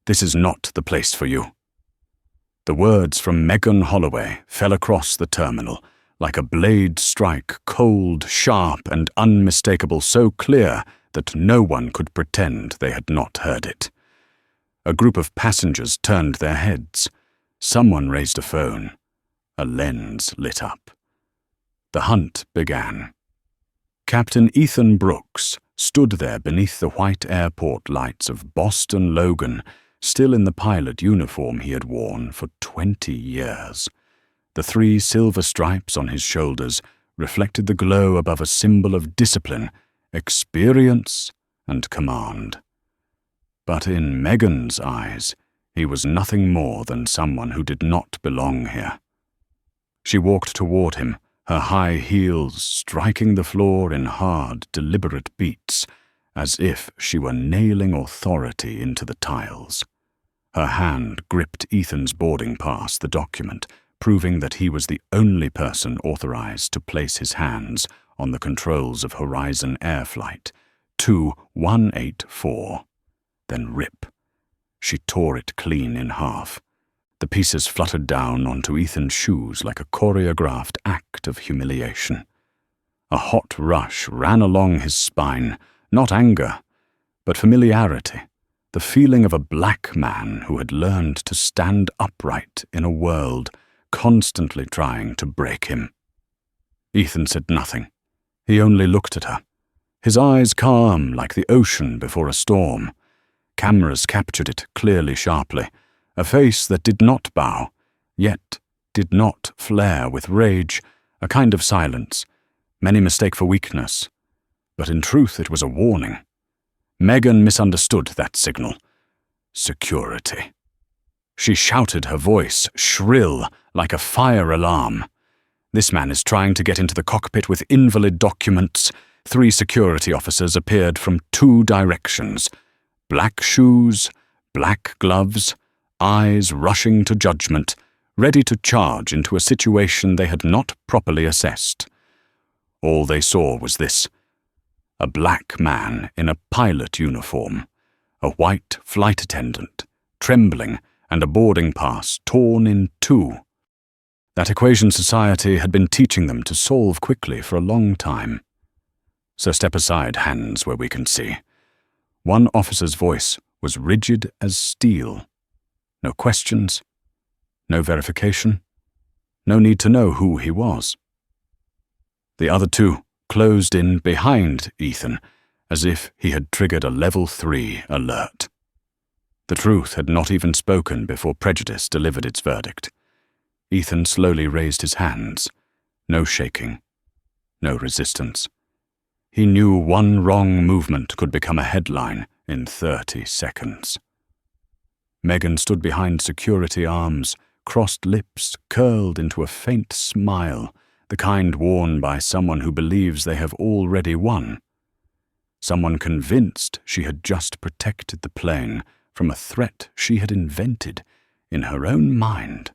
This is not the place for you." The words from Megan Holloway fell across the terminal, like a blade strike, cold, sharp, and unmistakable, so clear that no one could pretend they had not heard it. A group of passengers turned their heads. Someone raised a phone. A lens lit up. The hunt began. Captain Ethan Brooks stood there beneath the white airport lights of Boston Logan, still in the pilot uniform he had worn for 20 years. The 3 silver stripes on his shoulders reflected the glow above a symbol of discipline, experience, and command. But in Megan's eyes, he was nothing more than someone who did not belong here. She walked toward him, her high heels striking the floor in hard, deliberate beats, as if she were nailing authority into the tiles. Her hand gripped Ethan's boarding pass, the document, proving that he was the only person authorized to place his hands on the controls of Horizon Air Flight 2184. Then rip. She tore it clean in half. The pieces fluttered down onto Ethan's shoes like a choreographed act of humiliation. A hot rush ran along his spine, not anger, but familiarity, the feeling of a black man who had learned to stand upright in a world constantly trying to break him. Ethan said nothing. He only looked at her, his eyes calm like the ocean before a storm. Cameras captured it clearly, sharply. A face that did not bow, yet did not flare with rage, a kind of silence. Many mistake for weakness, but in truth it was a warning. Megan misunderstood that signal. Security. She shouted, her voice shrill like a fire alarm. "This man is trying to get into the cockpit with invalid documents." 3 security officers appeared from 2 directions. Black shoes, black gloves, eyes rushing to judgment, ready to charge into a situation they had not properly assessed. All they saw was this: a black man in a pilot uniform, a white flight attendant, trembling, and a boarding pass torn in 2. That equation society had been teaching them to solve quickly for a long time. "So step aside, hands where we can see." One officer's voice was rigid as steel. No questions, no verification, no need to know who he was. The other 2 closed in behind Ethan, as if he had triggered a level 3 alert. The truth had not even spoken before prejudice delivered its verdict. Ethan slowly raised his hands. No shaking, no resistance. He knew one wrong movement could become a headline in 30 seconds. Megan stood behind security arms, crossed lips curled into a faint smile, the kind worn by someone who believes they have already won. Someone convinced she had just protected the plane from a threat she had invented in her own mind.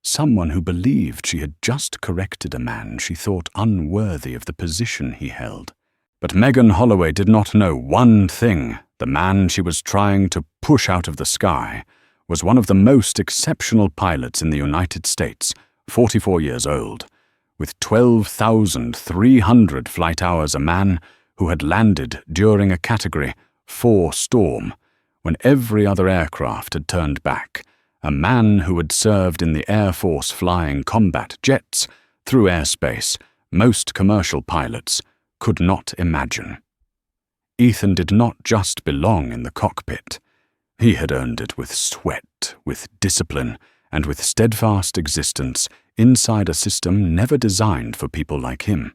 Someone who believed she had just corrected a man she thought unworthy of the position he held. But Megan Holloway did not know one thing. The man she was trying to push out of the sky was one of the most exceptional pilots in the United States, 44 years old, with 12,300 flight hours, a man who had landed during a Category 4 storm when every other aircraft had turned back, a man who had served in the Air Force flying combat jets through airspace most commercial pilots could not imagine. Ethan did not just belong in the cockpit. He had earned it with sweat, with discipline, and with steadfast existence inside a system never designed for people like him.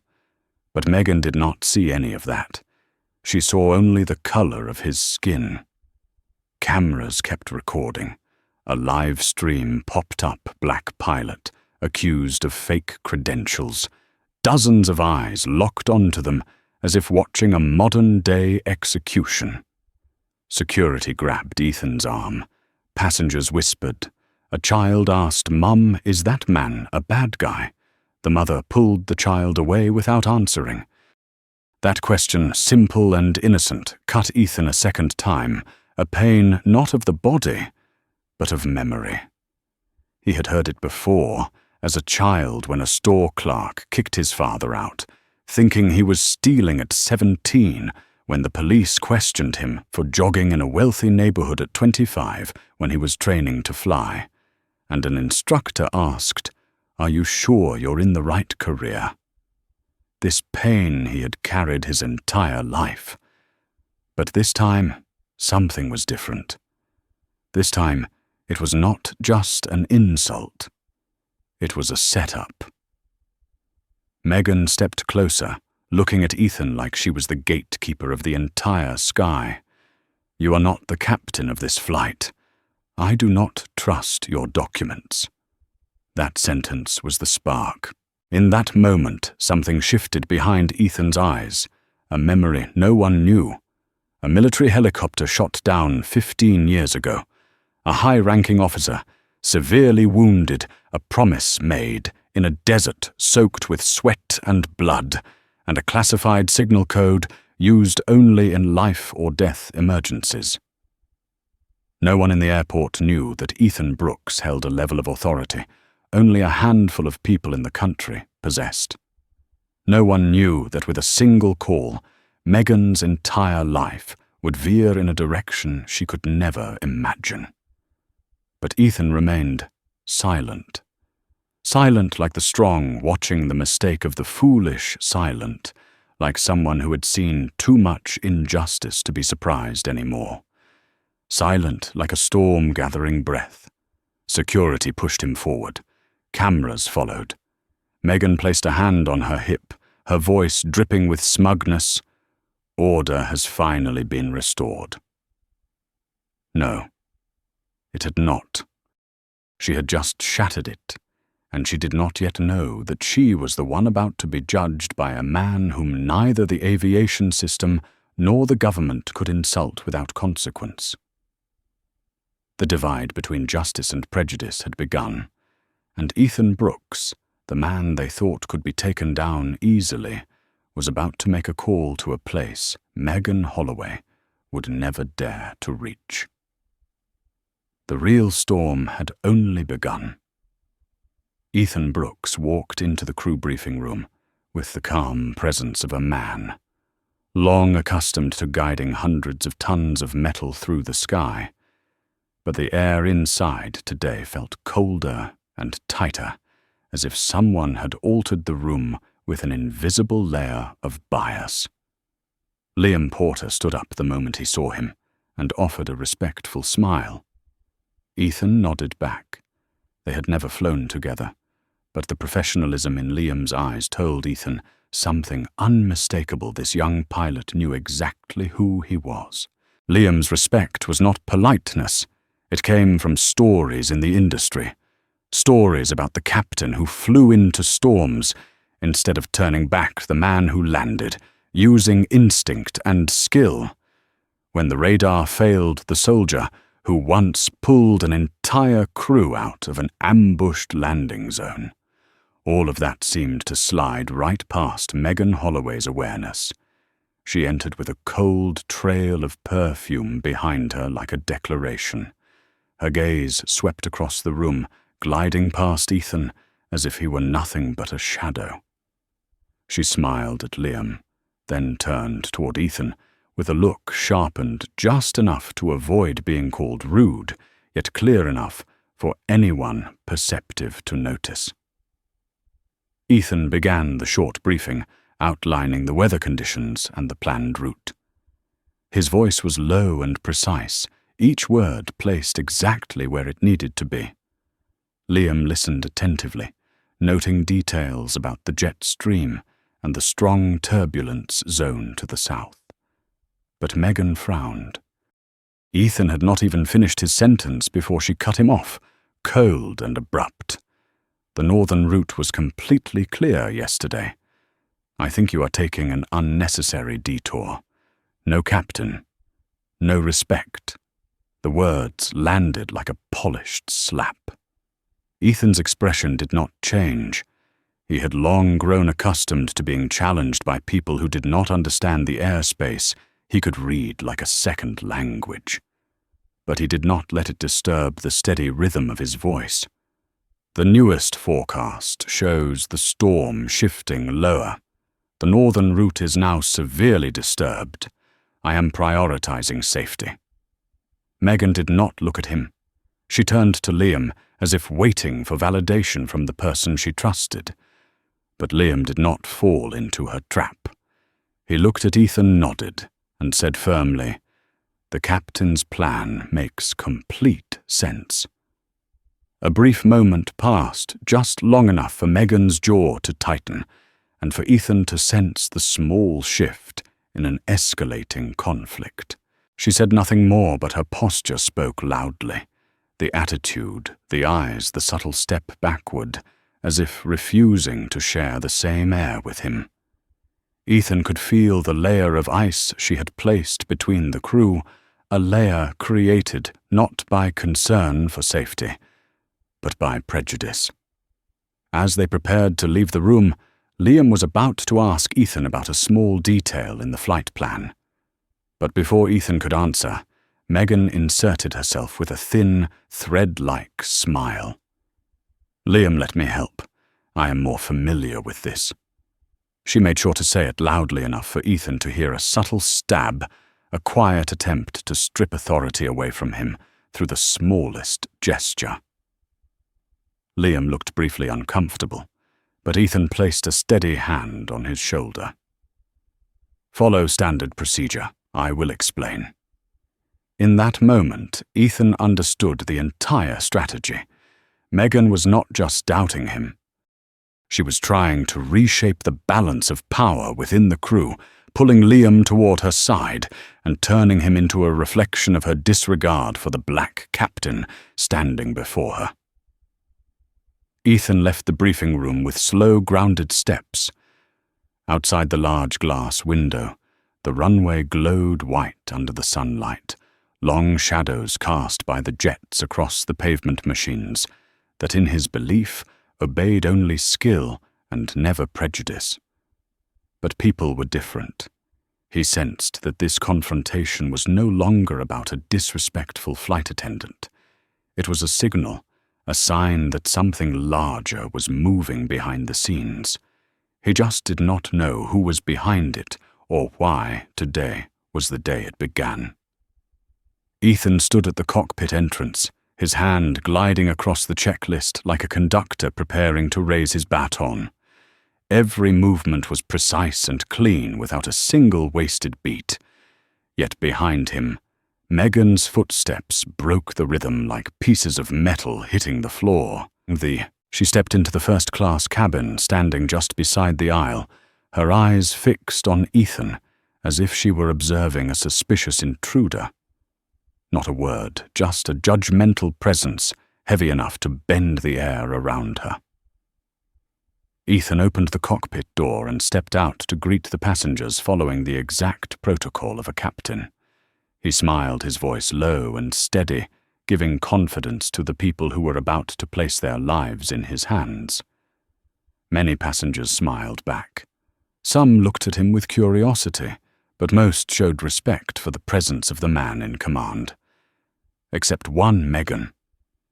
But Megan did not see any of that. She saw only the color of his skin. Cameras kept recording. A live stream popped up black pilot, accused of fake credentials. Dozens of eyes locked onto them as if watching a modern-day execution. Security grabbed Ethan's arm. Passengers whispered. A child asked, "Mum, is that man a bad guy?" The mother pulled the child away without answering. That question, simple and innocent, cut Ethan a second time, a pain not of the body, but of memory. He had heard it before, as a child when a store clerk kicked his father out, thinking he was stealing at 17 when the police questioned him for jogging in a wealthy neighborhood at 25 when he was training to fly, and an instructor asked, "Are you sure you're in the right career?" This pain he had carried his entire life. But this time, something was different. This time, it was not just an insult. It was a setup. Megan stepped closer, looking at Ethan like she was the gatekeeper of the entire sky. "You are not the captain of this flight. I do not trust your documents." That sentence was the spark. In that moment, something shifted behind Ethan's eyes, a memory no one knew. A military helicopter shot down 15 years ago. A high-ranking officer, severely wounded, a promise made in a desert soaked with sweat and blood, and a classified signal code used only in life-or-death emergencies. No one in the airport knew that Ethan Brooks held a level of authority only a handful of people in the country possessed. No one knew that with a single call, Megan's entire life would veer in a direction she could never imagine. But Ethan remained silent. Silent like the strong watching the mistake of the foolish silent, like someone who had seen too much injustice to be surprised anymore. Silent like a storm gathering breath. Security pushed him forward. Cameras followed. Megan placed a hand on her hip, her voice dripping with smugness. Order has finally been restored. No, it had not. She had just shattered it, and she did not yet know that she was the one about to be judged by a man whom neither the aviation system nor the government could insult without consequence. The divide between justice and prejudice had begun, and Ethan Brooks, the man they thought could be taken down easily, was about to make a call to a place Megan Holloway would never dare to reach. The real storm had only begun. Ethan Brooks walked into the crew briefing room with the calm presence of a man, long accustomed to guiding hundreds of tons of metal through the sky. But the air inside today felt colder and tighter, as if someone had altered the room with an invisible layer of bias. Liam Porter stood up the moment he saw him and offered a respectful smile. Ethan nodded back. They had never flown together, but the professionalism in Liam's eyes told Ethan something unmistakable. This young pilot knew exactly who he was. Liam's respect was not politeness. It came from stories in the industry. Stories about the captain who flew into storms instead of turning back the man who landed, using instinct and skill. When the radar failed the soldier who once pulled an entire crew out of an ambushed landing zone. All of that seemed to slide right past Megan Holloway's awareness. She entered with a cold trail of perfume behind her like a declaration. Her gaze swept across the room, gliding past Ethan as if he were nothing but a shadow. She smiled at Liam, then turned toward Ethan with a look sharpened just enough to avoid being called rude, yet clear enough for anyone perceptive to notice. Ethan began the short briefing, outlining the weather conditions and the planned route. His voice was low and precise, each word placed exactly where it needed to be. Liam listened attentively, noting details about the jet stream and the strong turbulence zone to the south. But Megan frowned. Ethan had not even finished his sentence before she cut him off, cold and abrupt. The northern route was completely clear yesterday. I think you are taking an unnecessary detour. No captain. No respect. The words landed like a polished slap. Ethan's expression did not change. He had long grown accustomed to being challenged by people who did not understand the airspace he could read like a second language. but he did not let it disturb the steady rhythm of his voice. The newest forecast shows the storm shifting lower. The northern route is now severely disturbed. I am prioritizing safety. Megan did not look at him. She turned to Liam as if waiting for validation from the person she trusted. But Liam did not fall into her trap. He looked at Ethan, nodded, and said firmly, "The captain's plan makes complete sense." A brief moment passed, just long enough for Megan's jaw to tighten, and for Ethan to sense the small shift in an escalating conflict. She said nothing more, but her posture spoke loudly. The attitude, the eyes, the subtle step backward, as if refusing to share the same air with him. Ethan could feel the layer of ice she had placed between the crew, a layer created not by concern for safety, but by prejudice. As they prepared to leave the room, Liam was about to ask Ethan about a small detail in the flight plan. But before Ethan could answer, Megan inserted herself with a thin, thread-like smile. "Liam, let me help. I am more familiar with this." She made sure to say it loudly enough for Ethan to hear a subtle stab, a quiet attempt to strip authority away from him through the smallest gesture. Liam looked briefly uncomfortable, but Ethan placed a steady hand on his shoulder. "Follow standard procedure. I will explain." In that moment, Ethan understood the entire strategy. Megan was not just doubting him. She was trying to reshape the balance of power within the crew, pulling Liam toward her side and turning him into a reflection of her disregard for the black captain standing before her. Ethan left the briefing room with slow, grounded steps. Outside the large glass window, the runway glowed white under the sunlight, long shadows cast by the jets across the pavement machines that, in his belief, obeyed only skill and never prejudice. But people were different. He sensed that this confrontation was no longer about a disrespectful flight attendant. It was a signal, a sign that something larger was moving behind the scenes. He just did not know who was behind it or why today was the day it began. Ethan stood at the cockpit entrance, his hand gliding across the checklist like a conductor preparing to raise his baton. Every movement was precise and clean without a single wasted beat. Yet behind him, Megan's footsteps broke the rhythm like pieces of metal hitting the floor. She stepped into the first-class cabin, standing just beside the aisle, her eyes fixed on Ethan, as if she were observing a suspicious intruder. Not a word, just a judgmental presence, heavy enough to bend the air around her. Ethan opened the cockpit door and stepped out to greet the passengers following the exact protocol of a captain. He smiled, his voice low and steady, giving confidence to the people who were about to place their lives in his hands. Many passengers smiled back. Some looked at him with curiosity, but most showed respect for the presence of the man in command. Except one Megan.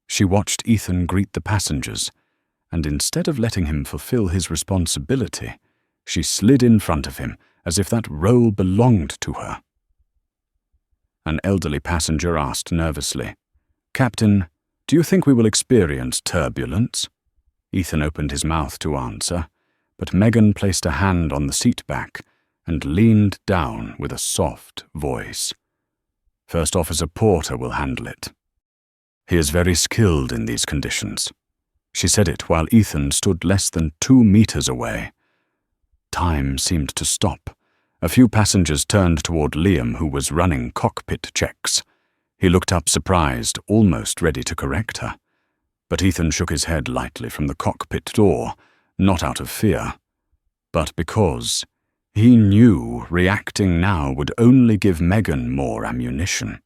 She watched Ethan greet the passengers, and instead of letting him fulfill his responsibility, she slid in front of him as if that role belonged to her. An elderly passenger asked nervously, "Captain, do you think we will experience turbulence?" Ethan opened his mouth to answer, but Megan placed a hand on the seat back and leaned down with a soft voice. "First Officer Porter will handle it. He is very skilled in these conditions." She said it while Ethan stood less than 2 meters away. Time seemed to stop. A few passengers turned toward Liam, who was running cockpit checks. He looked up surprised, almost ready to correct her. But Ethan shook his head lightly from the cockpit door, not out of fear, but because he knew reacting now would only give Megan more ammunition.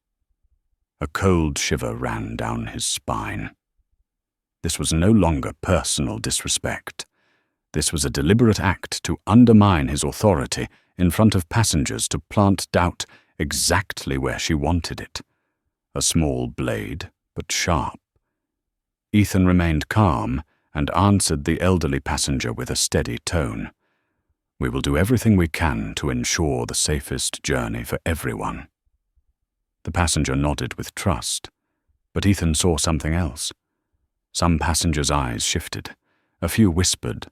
A cold shiver ran down his spine. This was no longer personal disrespect. This was a deliberate act to undermine his authority in front of passengers, to plant doubt exactly where she wanted it. a small blade, but sharp. Ethan remained calm and answered the elderly passenger with a steady tone. "We will do everything we can to ensure the safest journey for everyone." The passenger nodded with trust, but Ethan saw something else. Some passengers' eyes shifted. A few whispered.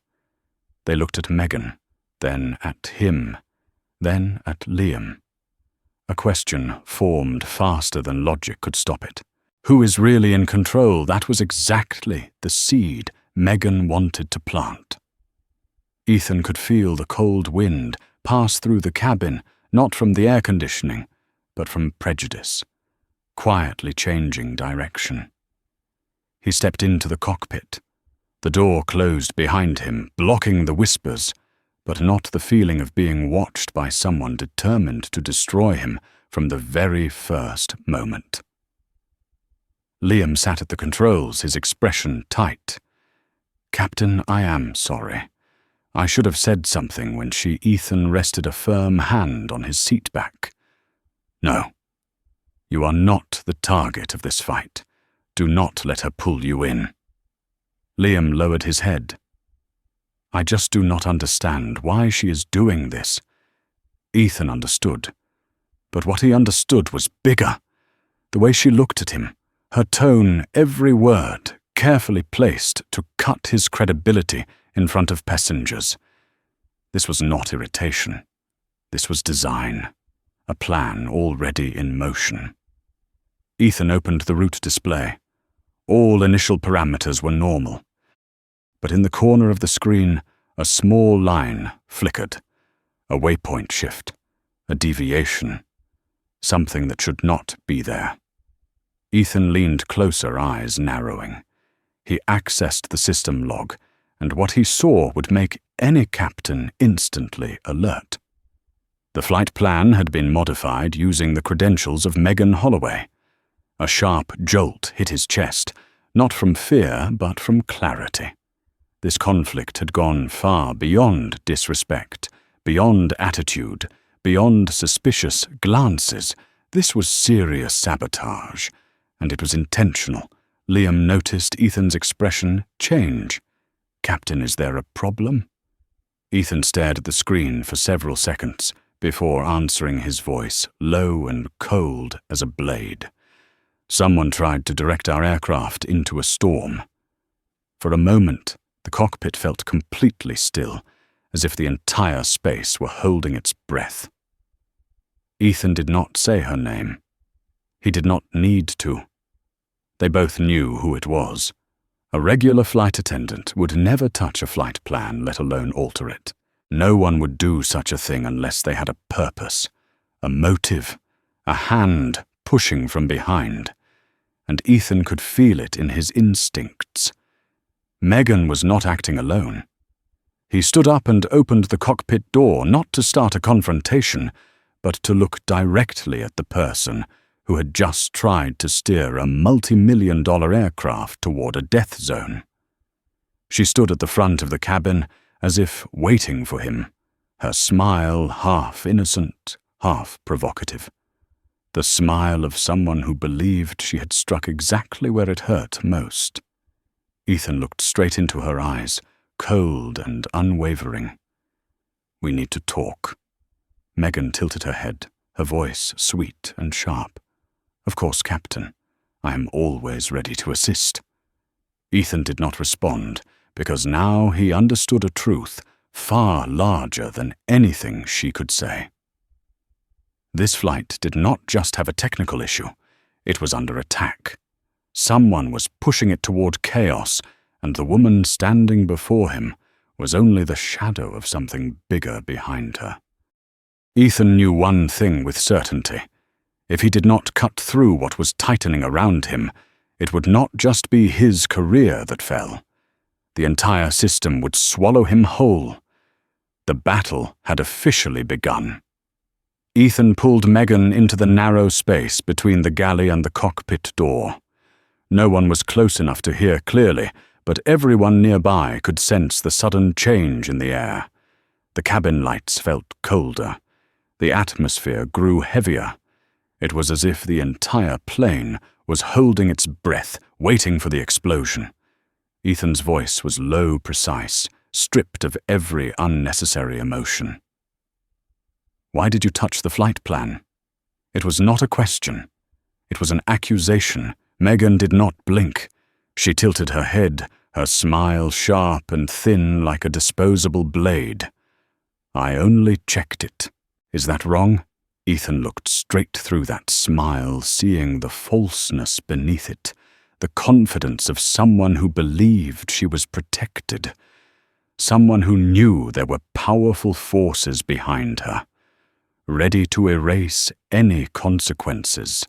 They looked at Megan, then at him, then at Liam. A question formed faster than logic could stop it. Who is really in control? That was exactly the seed Megan wanted to plant. Ethan could feel the cold wind pass through the cabin, not from the air conditioning, but from prejudice, quietly changing direction. He stepped into the cockpit. The door closed behind him, blocking the whispers, but not the feeling of being watched by someone determined to destroy him from the very first moment. Liam sat at the controls, his expression tight. "Captain, I am sorry. I should have said something when Ethan rested a firm hand on his seat back. No. You are not the target of this fight. Do not let her pull you in." Liam lowered his head. "I just do not understand why she is doing this." Ethan understood. But what he understood was bigger. The way she looked at him, her tone, every word, carefully placed to cut his credibility in front of passengers. This was not irritation. This was design, a plan already in motion. Ethan opened the route display. All initial parameters were normal. But in the corner of the screen, a small line flickered. A waypoint shift, a deviation, something that should not be there. Ethan leaned closer, eyes narrowing. He accessed the system log, and what he saw would make any captain instantly alert. The flight plan had been modified using the credentials of Megan Holloway. A sharp jolt hit his chest, not from fear, but from clarity. This conflict had gone far beyond disrespect, beyond attitude, beyond suspicious glances. This was serious sabotage, and it was intentional. Liam noticed Ethan's expression change. "Captain, is there a problem?" Ethan stared at the screen for several seconds before answering, his voice low and cold as a blade. "Someone tried to direct our aircraft into a storm." For a moment, the cockpit felt completely still, as if the entire space were holding its breath. Ethan did not say her name. He did not need to. They both knew who it was. A regular flight attendant would never touch a flight plan, let alone alter it. No one would do such a thing unless they had a purpose, a motive, a hand pushing from behind. And Ethan could feel it in his instincts. Megan was not acting alone. He stood up and opened the cockpit door, not to start a confrontation, but to look directly at the person who had just tried to steer a multi-million-dollar aircraft toward a death zone. She stood at the front of the cabin as if waiting for him, her smile half innocent, half provocative. The smile of someone who believed she had struck exactly where it hurt most. Ethan looked straight into her eyes, cold and unwavering. "We need to talk." Megan tilted her head, her voice sweet and sharp. "Of course, Captain. I am always ready to assist." Ethan did not respond, because now he understood a truth far larger than anything she could say. This flight did not just have a technical issue. It was under attack. Someone was pushing it toward chaos, and the woman standing before him was only the shadow of something bigger behind her. Ethan knew one thing with certainty. If he did not cut through what was tightening around him, it would not just be his career that fell. The entire system would swallow him whole. The battle had officially begun. Ethan pulled Megan into the narrow space between the galley and the cockpit door. No one was close enough to hear clearly, but everyone nearby could sense the sudden change in the air. The cabin lights felt colder. The atmosphere grew heavier. It was as if the entire plane was holding its breath, waiting for the explosion. Ethan's voice was low, precise, stripped of every unnecessary emotion. "Why did you touch the flight plan?" It was not a question. It was an accusation. Megan did not blink. She tilted her head, her smile sharp and thin like a disposable blade. "I only checked it. Is that wrong?" Ethan looked straight through that smile, seeing the falseness beneath it, the confidence of someone who believed she was protected, someone who knew there were powerful forces behind her, ready to erase any consequences.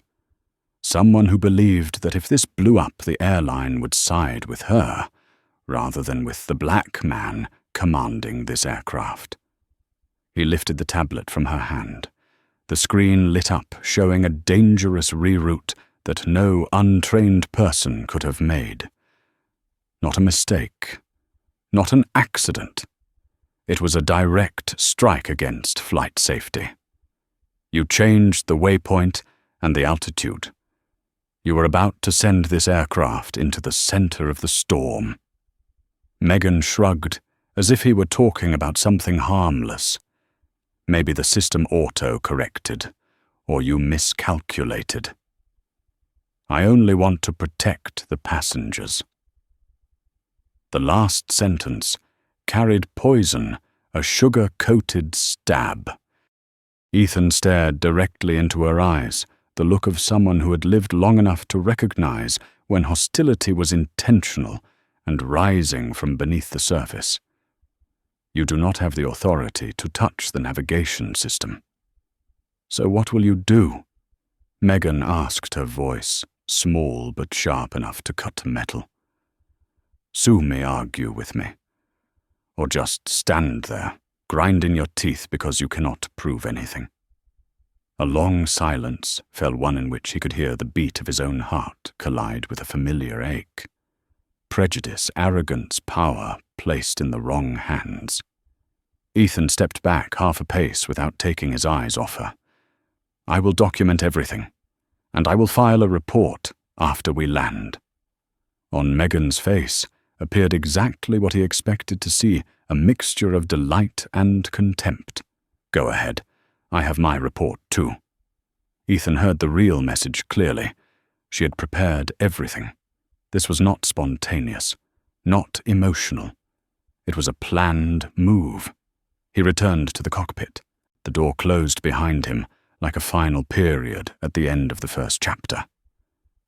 Someone who believed that if this blew up, the airline would side with her, rather than with the black man commanding this aircraft. He lifted the tablet from her hand. The screen lit up, showing a dangerous reroute that no untrained person could have made. Not a mistake. Not an accident. It was a direct strike against flight safety. You changed the waypoint and the altitude. You were about to send this aircraft into the center of the storm. Megan shrugged, as if he were talking about something harmless. Maybe the system auto-corrected, or you miscalculated. "I only want to protect the passengers." The last sentence carried poison, a sugar-coated stab. Ethan stared directly into her eyes, the look of someone who had lived long enough to recognize when hostility was intentional and rising from beneath the surface. "You do not have the authority to touch the navigation system." "So what will you do?" Megan asked, her voice small but sharp enough to cut metal. "Sue me, argue with me. Or just stand there, grinding your teeth because you cannot prove anything." A long silence fell, one in which he could hear the beat of his own heart collide with a familiar ache. Prejudice, arrogance, power placed in the wrong hands. Ethan stepped back half a pace without taking his eyes off her. "I will document everything, and I will file a report after we land." On Megan's face appeared exactly what he expected to see, a mixture of delight and contempt. "Go ahead. I have my report too." Ethan heard the real message clearly. She had prepared everything. This was not spontaneous, not emotional. It was a planned move. He returned to the cockpit. The door closed behind him, like a final period at the end of the first chapter.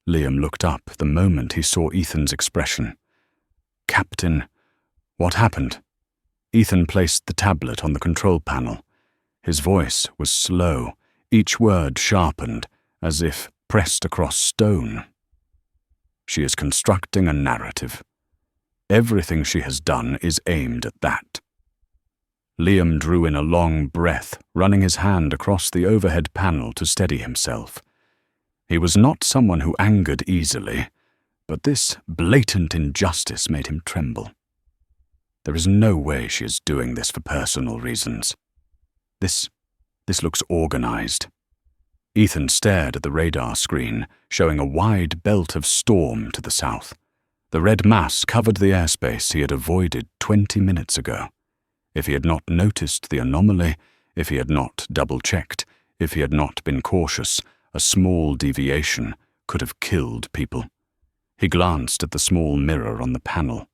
Liam looked up the moment he saw Ethan's expression. "Captain, what happened?" Ethan placed the tablet on the control panel. His voice was slow, each word sharpened, as if pressed across stone. "She is constructing a narrative. Everything she has done is aimed at that." Liam drew in a long breath, running his hand across the overhead panel to steady himself. He was not someone who angered easily, but this blatant injustice made him tremble. There is no way she is doing this for personal reasons. This looks organized. Ethan stared at the radar screen, showing a wide belt of storm to the south. The red mass covered the airspace he had avoided 20 minutes ago. If he had not noticed the anomaly, if he had not double-checked, if he had not been cautious, a small deviation could have killed people. He glanced at the small mirror on the panel.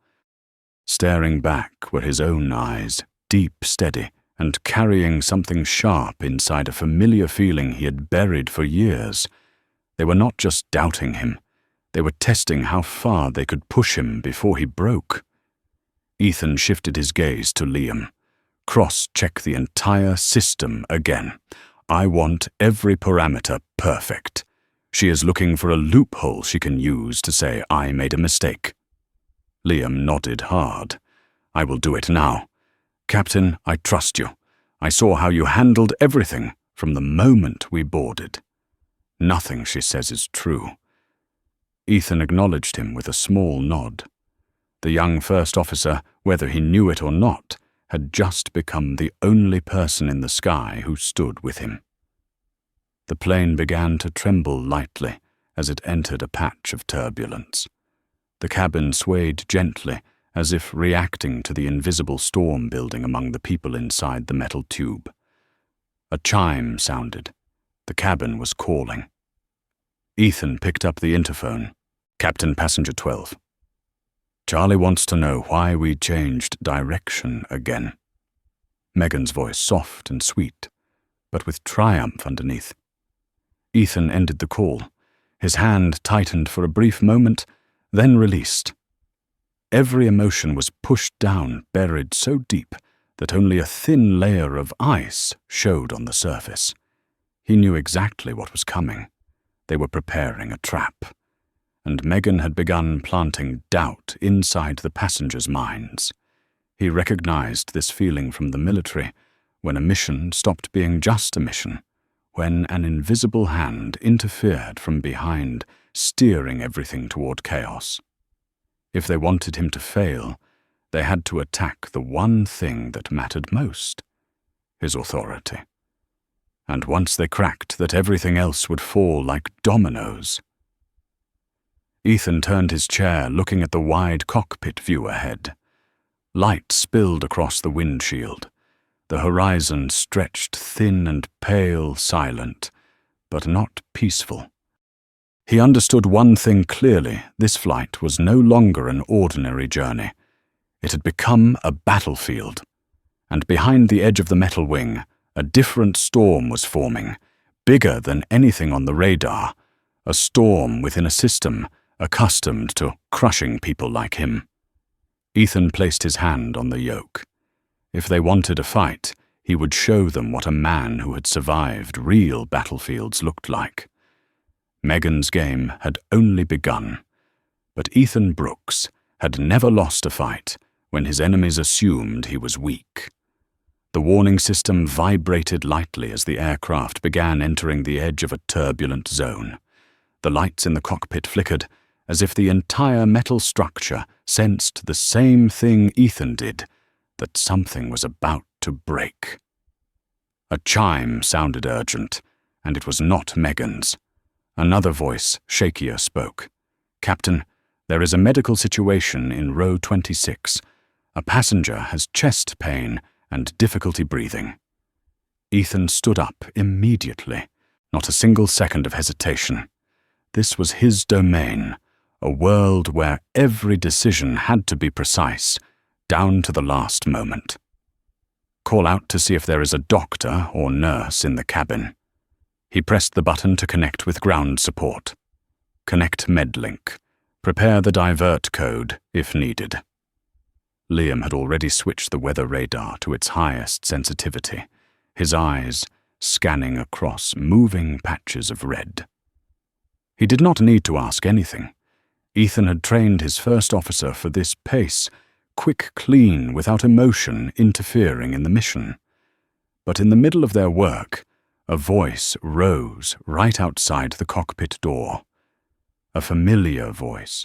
Staring back were his own eyes, deep, steady, and carrying something sharp inside a familiar feeling he had buried for years. They were not just doubting him. They were testing how far they could push him before he broke. Ethan shifted his gaze to Liam. "Cross-check the entire system again. I want every parameter perfect. She is looking for a loophole she can use to say I made a mistake." Liam nodded hard. "I will do it now. Captain, I trust you. I saw how you handled everything from the moment we boarded. Nothing she says is true." Ethan acknowledged him with a small nod. The young first officer, whether he knew it or not, had just become the only person in the sky who stood with him. The plane began to tremble lightly as it entered a patch of turbulence. The cabin swayed gently, as if reacting to the invisible storm building among the people inside the metal tube. A chime sounded. The cabin was calling. Ethan picked up the interphone. "Captain, Passenger 12. Charlie wants to know why we changed direction again." Megan's voice soft and sweet, but with triumph underneath. Ethan ended the call. His hand tightened for a brief moment, then released. Every emotion was pushed down, buried so deep that only a thin layer of ice showed on the surface. He knew exactly what was coming. They were preparing a trap, and Megan had begun planting doubt inside the passengers' minds. He recognized this feeling from the military, when a mission stopped being just a mission, when an invisible hand interfered from behind, steering everything toward chaos. If they wanted him to fail, they had to attack the one thing that mattered most: his authority. And once they cracked that, everything else would fall like dominoes. Ethan turned his chair, looking at the wide cockpit view ahead. Light spilled across the windshield. The horizon stretched thin and pale, silent, but not peaceful. He understood one thing clearly: this flight was no longer an ordinary journey. It had become a battlefield. And behind the edge of the metal wing, a different storm was forming, bigger than anything on the radar, a storm within a system accustomed to crushing people like him. Ethan placed his hand on the yoke. If they wanted a fight, he would show them what a man who had survived real battlefields looked like. Megan's game had only begun, but Ethan Brooks had never lost a fight when his enemies assumed he was weak. The warning system vibrated lightly as the aircraft began entering the edge of a turbulent zone. The lights in the cockpit flickered, as if the entire metal structure sensed the same thing Ethan did, that something was about to break. A chime sounded urgent, and it was not Megan's. Another voice, shakier, spoke. "Captain, there is a medical situation in row 26. A passenger has chest pain and difficulty breathing." Ethan stood up immediately, not a single second of hesitation. This was his domain, a world where every decision had to be precise, down to the last moment. "Call out to see if there is a doctor or nurse in the cabin." He pressed the button to connect with ground support. "Connect Medlink. Prepare the divert code if needed." Liam had already switched the weather radar to its highest sensitivity, his eyes scanning across moving patches of red. He did not need to ask anything. Ethan had trained his first officer for this pace, quick, clean, without emotion interfering in the mission. But in the middle of their work, a voice rose right outside the cockpit door. A familiar voice,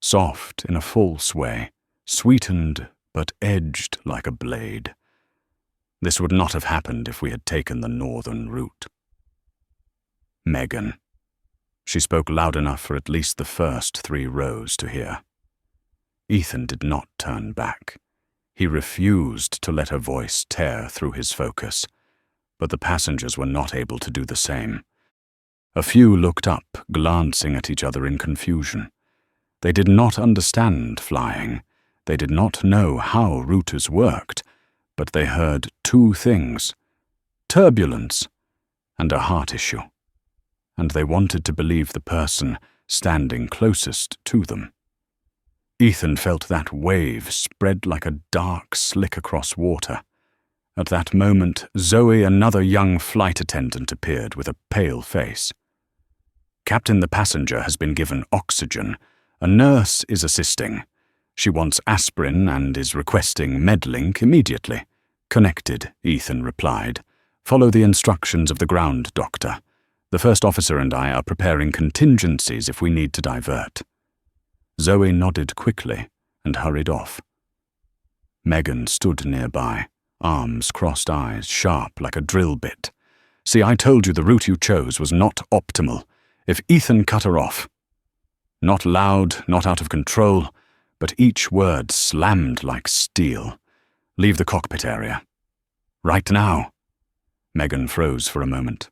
soft in a false way, sweetened but edged like a blade. This would not have happened if we had taken the northern route. "Megan." She spoke loud enough for at least the first 3 rows to hear. Ethan did not turn back. He refused to let her voice tear through his focus, but the passengers were not able to do the same. A few looked up, glancing at each other in confusion. They did not understand flying. They did not know how routers worked, but they heard 2 things: turbulence and a heart issue. And they wanted to believe the person standing closest to them. Ethan felt that wave spread like a dark slick across water. At that moment, Zoe, another young flight attendant, appeared with a pale face. "Captain, the passenger has been given oxygen. A nurse is assisting. She wants aspirin and is requesting Medlink immediately." "Connected," Ethan replied. "Follow the instructions of the ground doctor. The first officer and I are preparing contingencies if we need to divert." Zoe nodded quickly and hurried off. Megan stood nearby, arms crossed, eyes sharp like a drill bit. See, I told you the route you chose was not optimal. If Ethan cut her off. Not loud, not out of control, but each word slammed like steel. Leave the cockpit area. Right now. Megan froze for a moment.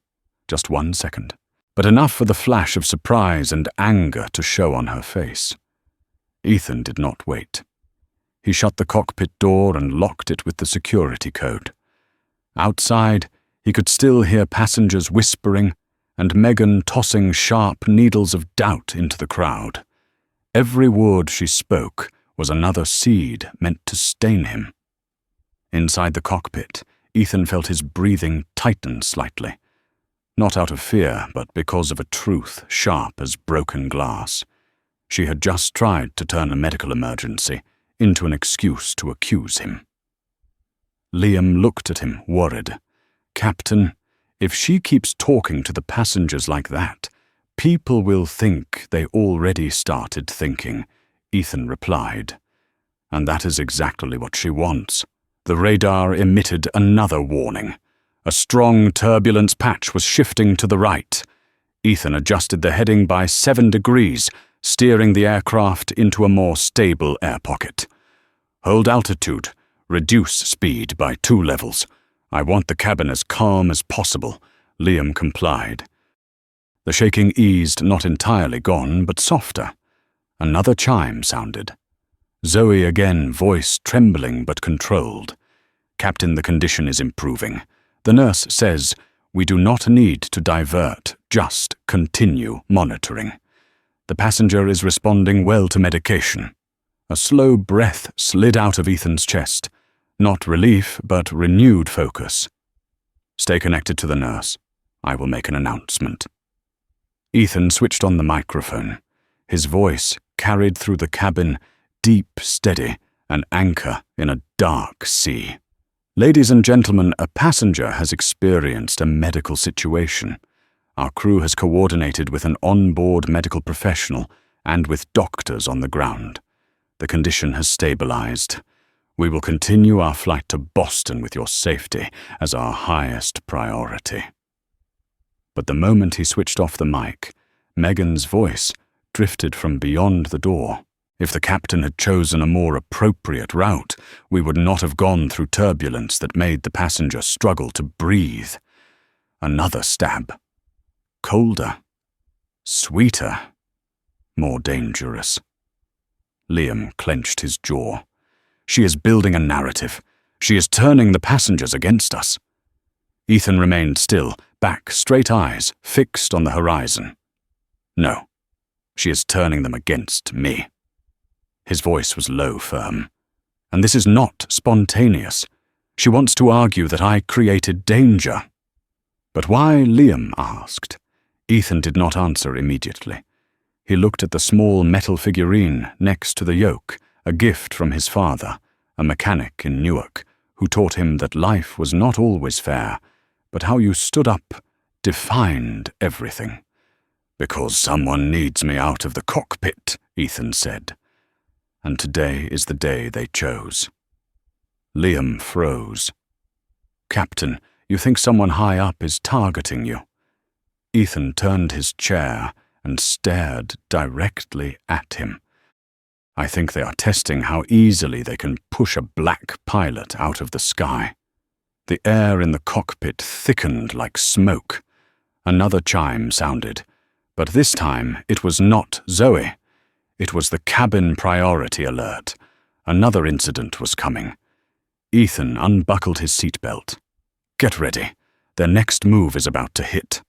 Just 1 second. But enough for the flash of surprise and anger to show on her face. Ethan did not wait. He shut the cockpit door and locked it with the security code. Outside, he could still hear passengers whispering and Megan tossing sharp needles of doubt into the crowd. Every word she spoke was another seed meant to stain him. Inside the cockpit, Ethan felt his breathing tighten slightly. Not out of fear, but because of a truth sharp as broken glass. She had just tried to turn a medical emergency into an excuse to accuse him. Liam looked at him, worried. "Captain, if she keeps talking to the passengers like that, people will think they already started thinking," Ethan replied. "And that is exactly what she wants." The radar emitted another warning. A strong turbulence patch was shifting to the right. Ethan adjusted the heading by 7 degrees, steering the aircraft into a more stable air pocket. "Hold altitude. Reduce speed by 2 levels. I want the cabin as calm as possible," Liam complied. The shaking eased, not entirely gone, but softer. Another chime sounded. Zoe again, voice trembling but controlled. "Captain, the condition is improving. The nurse says we do not need to divert, just continue monitoring. The passenger is responding well to medication." A slow breath slid out of Ethan's chest. Not relief, but renewed focus. "Stay connected to the nurse. I will make an announcement." Ethan switched on the microphone. His voice carried through the cabin, deep, steady, an anchor in a dark sea. "Ladies and gentlemen, a passenger has experienced a medical situation. Our crew has coordinated with an on-board medical professional and with doctors on the ground. The condition has stabilized. We will continue our flight to Boston with your safety as our highest priority." But the moment he switched off the mic, Megan's voice drifted from beyond the door. "If the captain had chosen a more appropriate route, we would not have gone through turbulence that made the passenger struggle to breathe." Another stab. Colder. Sweeter. More dangerous. Liam clenched his jaw. "She is building a narrative. She is turning the passengers against us." Ethan remained still, back, straight eyes, fixed on the horizon. "No, she is turning them against me." His voice was low, firm. "And this is not spontaneous. She wants to argue that I created danger." "But why?" Liam asked. Ethan did not answer immediately. He looked at the small metal figurine next to the yoke, a gift from his father, a mechanic in Newark, who taught him that life was not always fair, but how you stood up defined everything. "Because someone needs me out of the cockpit," Ethan said. "And today is the day they chose." Liam froze. "Captain, you think someone high up is targeting you?" Ethan turned his chair and stared directly at him. "I think they are testing how easily they can push a black pilot out of the sky." The air in the cockpit thickened like smoke. Another chime sounded, but this time it was not Zoe. It was the cabin priority alert. Another incident was coming. Ethan unbuckled his seatbelt. "Get ready. Their next move is about to hit."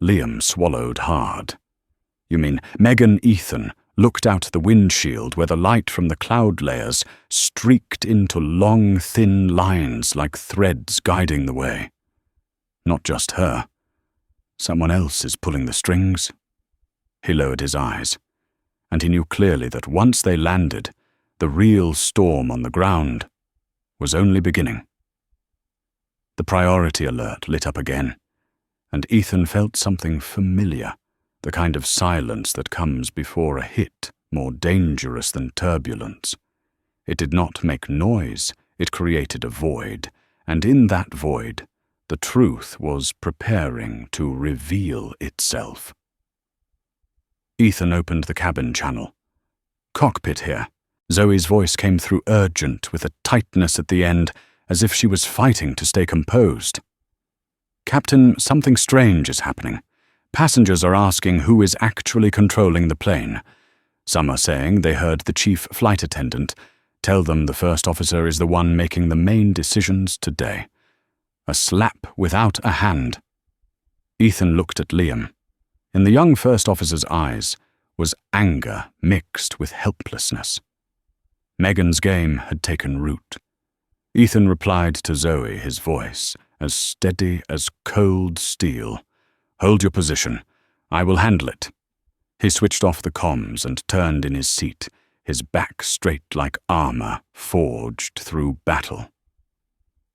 Liam swallowed hard. "You mean Megan?" Ethan looked out the windshield where the light from the cloud layers streaked into long, thin lines like threads guiding the way. "Not just her. Someone else is pulling the strings." He lowered his eyes, and he knew clearly that once they landed, the real storm on the ground was only beginning. The priority alert lit up again, and Ethan felt something familiar, the kind of silence that comes before a hit, more dangerous than turbulence. It did not make noise, it created a void, and in that void, The truth was preparing to reveal itself. Ethan opened the cabin channel. "Cockpit here." Zoe's voice came through urgent, with a tightness at the end, as if she was fighting to stay composed. "Captain, something strange is happening. Passengers are asking who is actually controlling the plane. Some are saying they heard the chief flight attendant tell them the first officer is the one making the main decisions today. A slap without a hand." Ethan looked at Liam. In the young first officer's eyes was anger mixed with helplessness. Megan's game had taken root. Ethan replied to Zoe, his voice as steady as cold steel. "Hold your position. I will handle it." He switched off the comms and turned in his seat, his back straight like armor forged through battle.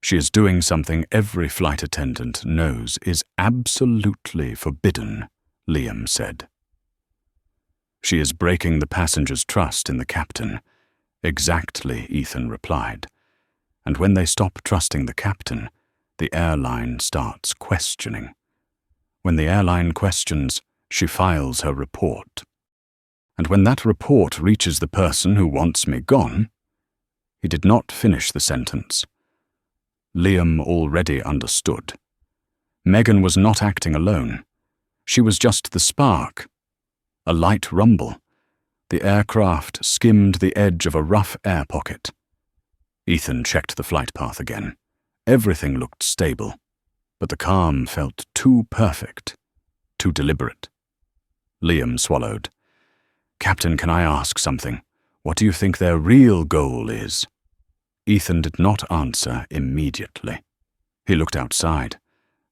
"She is doing something every flight attendant knows is absolutely forbidden," Liam said. "She is breaking the passengers' trust in the captain." "Exactly," Ethan replied. "And when they stop trusting the captain, the airline starts questioning. When the airline questions, she files her report. And when that report reaches the person who wants me gone..." He did not finish the sentence. Liam already understood. Megan was not acting alone. She was just the spark. A light rumble. The aircraft skimmed the edge of a rough air pocket. Ethan checked the flight path again. Everything looked stable, but the calm felt too perfect, too deliberate. Liam swallowed. "Captain, can I ask something? What do you think their real goal is?" Ethan did not answer immediately. He looked outside.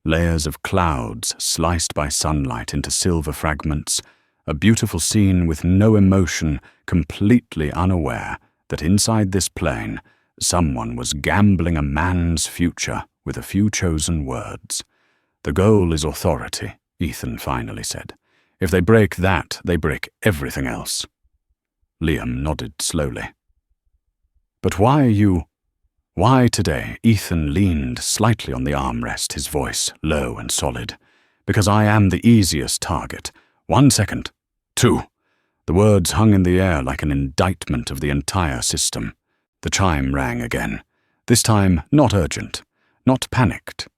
Layers of clouds sliced by sunlight into silver fragments, a beautiful scene with no emotion, completely unaware that inside this plane someone was gambling a man's future with a few chosen words. "The goal is authority," Ethan finally said. "If they break that, they break everything else." Liam nodded slowly. "But why are you..." "Why today?" Ethan leaned slightly on the armrest, his voice low and solid. "Because I am the easiest target. 1 second. 2. The words hung in the air like an indictment of the entire system. The chime rang again. This time not urgent, not panicked,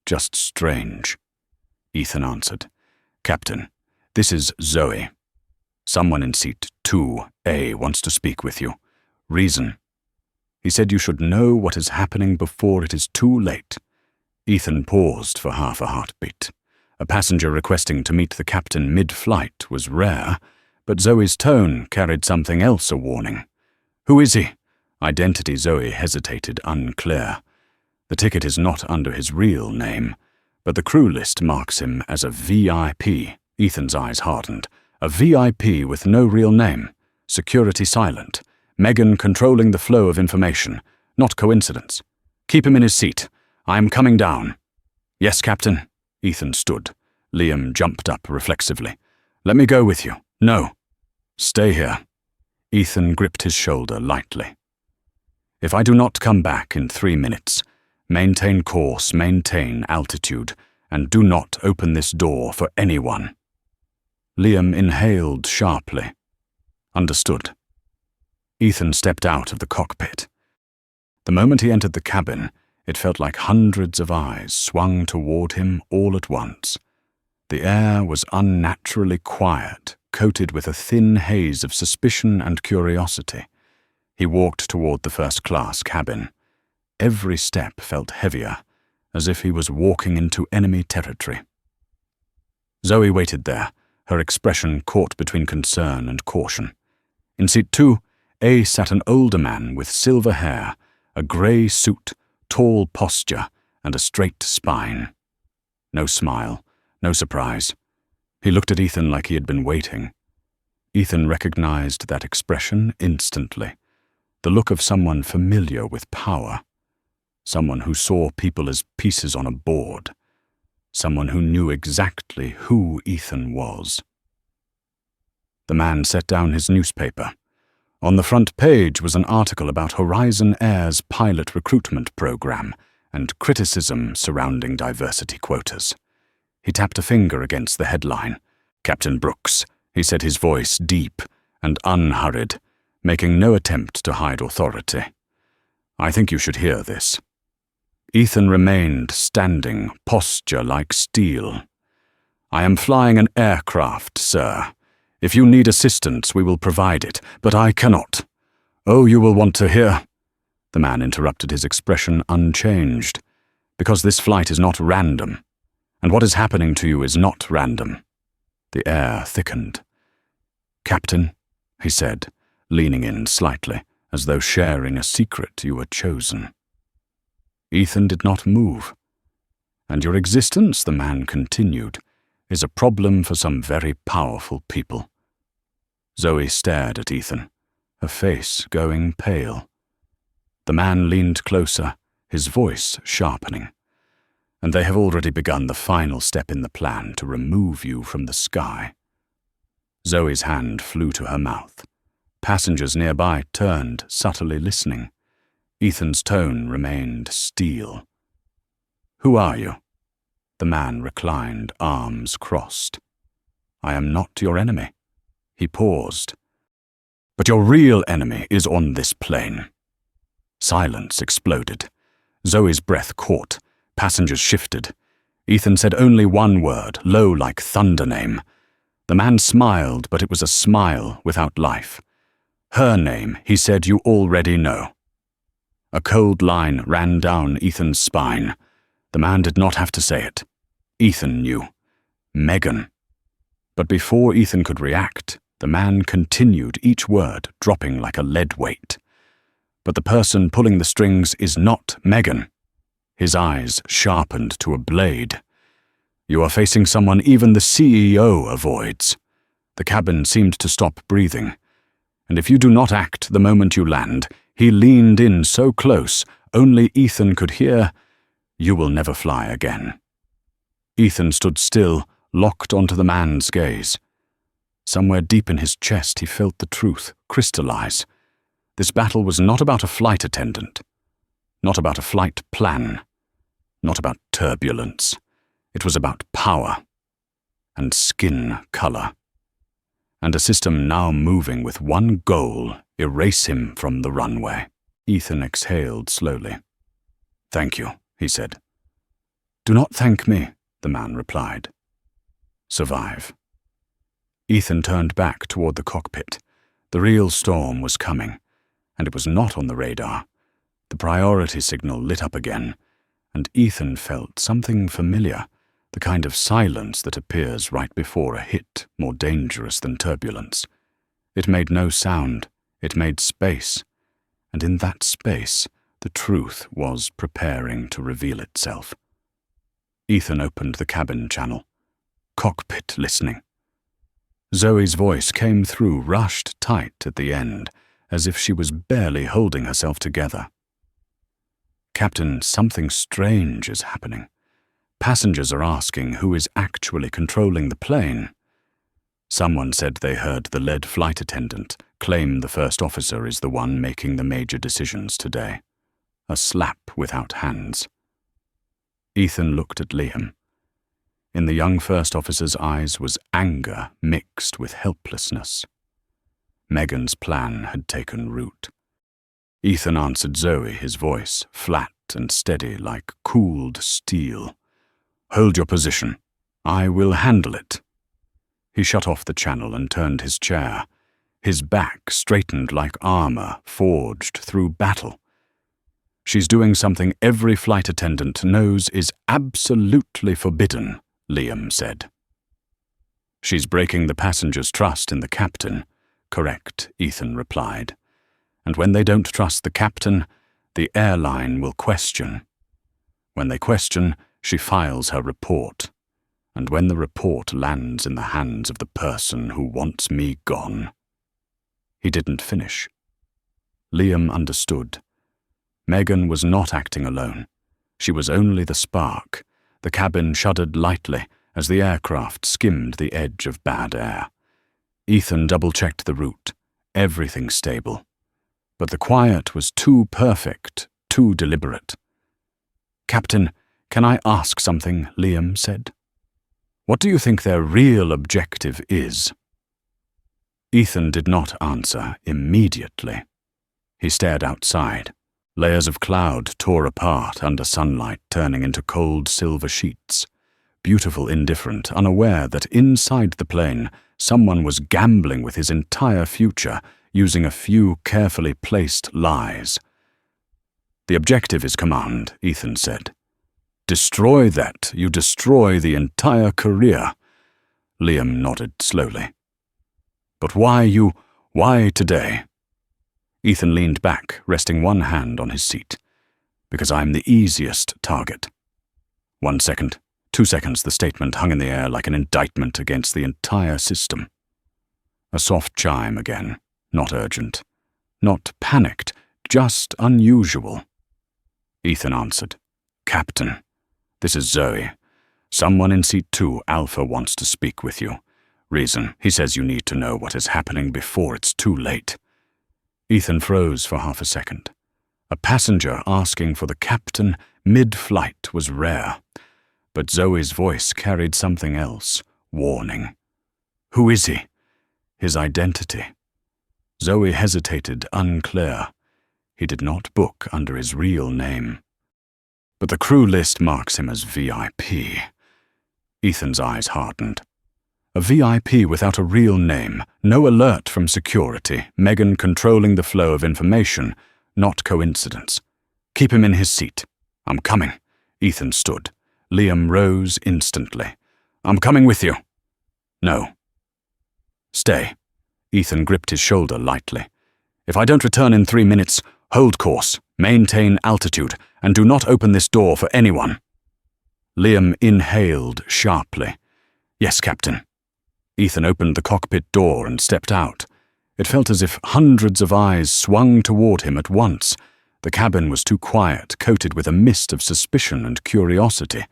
just strange. Ethan answered. "Captain, this is Zoe. Someone in seat 2A wants to speak with you. Reason. He said you should know what is happening before it is too late." Ethan paused for half a heartbeat. A passenger requesting to meet the captain mid-flight was rare, but Zoe's tone carried something else a warning. "Who is he?" Identity Zoe hesitated, unclear. "The ticket is not under his real name, but the crew list marks him as a VIP." Ethan's eyes hardened. "A VIP with no real name. Security silent. Megan controlling the flow of information. Not coincidence. Keep him in his seat. I am coming down." "Yes, Captain." Ethan stood. Liam jumped up reflexively. "Let me go with you." "No." "Stay here." Ethan gripped his shoulder lightly. "If I do not come back in 3 minutes, maintain course, maintain altitude, and do not open this door for anyone." Liam inhaled sharply. Understood. Ethan stepped out of the cockpit. The moment he entered the cabin, it felt like hundreds of eyes swung toward him all at once. The air was unnaturally quiet, coated with a thin haze of suspicion and curiosity. He walked toward the first-class cabin. Every step felt heavier, as if he was walking into enemy territory. Zoe waited there, her expression caught between concern and caution. In seat 2A sat an older man with silver hair, a grey suit, tall posture, and a straight spine. No smile, no surprise. He looked at Ethan like he had been waiting. Ethan recognized that expression instantly. The look of someone familiar with power. Someone who saw people as pieces on a board. Someone who knew exactly who Ethan was. The man set down his newspaper. On the front page was an article about Horizon Air's pilot recruitment program and criticism surrounding diversity quotas. He tapped a finger against the headline. "Captain Brooks," he said, his voice deep and unhurried, making no attempt to hide authority. "I think you should hear this." Ethan remained standing, posture like steel. "I am flying an aircraft, sir. If you need assistance, we will provide it, but I cannot." "Oh, you will want to hear—" The man interrupted, his expression unchanged. "Because this flight is not random, and what is happening to you is not random." The air thickened. "Captain," he said, leaning in slightly, as though sharing a secret, "you were chosen." Ethan did not move. "And your existence," the man continued, "is a problem for some very powerful people." Zoe stared at Ethan, her face going pale. The man leaned closer, his voice sharpening. "And they have already begun the final step in the plan to remove you from the sky." Zoe's hand flew to her mouth. Passengers nearby turned, subtly listening. Ethan's tone remained steel. "Who are you?" The man reclined, arms crossed. "I am not your enemy." He paused. "But your real enemy is on this plane." Silence exploded. Zoe's breath caught. Passengers shifted. Ethan said only one word, low like thunder name. The man smiled, but it was a smile without life. "Her name," he said, "you already know." A cold line ran down Ethan's spine. The man did not have to say it. Ethan knew. Megan. But before Ethan could react, the man continued, each word dropping like a lead weight. "But the person pulling the strings is not Megan." His eyes sharpened to a blade. "You are facing someone even the CEO avoids." The cabin seemed to stop breathing. "And if you do not act the moment you land," he leaned in so close, only Ethan could hear, "you will never fly again." Ethan stood still, locked onto the man's gaze. Somewhere deep in his chest he felt the truth crystallize. This battle was not about a flight attendant, not about a flight plan, not about turbulence. It was about power and skin color, and a system now moving with one goal: erase him from the runway. Ethan exhaled slowly. "Thank you," he said. "Do not thank me," the man replied. "Survive." Ethan turned back toward the cockpit. The real storm was coming, and it was not on the radar. The priority signal lit up again, and Ethan felt something familiar, the kind of silence that appears right before a hit, more dangerous than turbulence. It made no sound, it made space, and in that space, the truth was preparing to reveal itself. Ethan opened the cabin channel. Cockpit listening. Zoe's voice came through, rushed tight at the end, as if she was barely holding herself together. "Captain, something strange is happening. Passengers are asking who is actually controlling the plane." Someone said they heard the lead flight attendant claim the first officer is the one making the major decisions today. A slap without hands. Ethan looked at Liam. In the young first officer's eyes was anger mixed with helplessness. Megan's plan had taken root. Ethan answered Zoe, his voice flat and steady like cooled steel. "Hold your position. I will handle it." He shut off the channel and turned his chair. His back straightened like armor forged through battle. "She's doing something every flight attendant knows is absolutely forbidden," Liam said. "She's breaking the passengers' trust in the captain." "Correct," Ethan replied. "And when they don't trust the captain, the airline will question. When they question, she files her report. And when the report lands in the hands of the person who wants me gone—" He didn't finish. Liam understood. Megan was not acting alone. She was only the spark. The cabin shuddered lightly as the aircraft skimmed the edge of bad air. Ethan double-checked the route. Everything stable. But the quiet was too perfect, too deliberate. "Captain, can I ask something?" Liam said. "What do you think their real objective is?" Ethan did not answer immediately. He stared outside. Layers of cloud tore apart under sunlight, turning into cold silver sheets. Beautiful, indifferent, unaware that inside the plane someone was gambling with his entire future, using a few carefully placed lies. "The objective is command," Ethan said. "Destroy that, you destroy the entire career." Liam nodded slowly. "But why today?" Ethan leaned back, resting one hand on his seat. "Because I'm the easiest target." 1 second, 2 seconds, the statement hung in the air like an indictment against the entire system. A soft chime again, not urgent, not panicked, just unusual. Ethan answered. "Captain, this is Zoe. Someone in seat 2, Alpha, wants to speak with you. Reason, he says you need to know what is happening before it's too late." Ethan froze for half a second. A passenger asking for the captain mid-flight was rare, but Zoe's voice carried something else, warning. Who is he? His identity. Zoe hesitated, unclear. He did not book under his real name. But the crew list marks him as VIP. Ethan's eyes hardened. A VIP without a real name, no alert from security, Megan controlling the flow of information, not coincidence. "Keep him in his seat." "I'm coming." Ethan stood. Liam rose instantly. "I'm coming with you." "No." "Stay." Ethan gripped his shoulder lightly. "If I don't return in 3 minutes, hold course, maintain altitude, and do not open this door for anyone." Liam inhaled sharply. "Yes, Captain." Ethan opened the cockpit door and stepped out. It felt as if hundreds of eyes swung toward him at once. The cabin was too quiet, coated with a mist of suspicion and curiosity.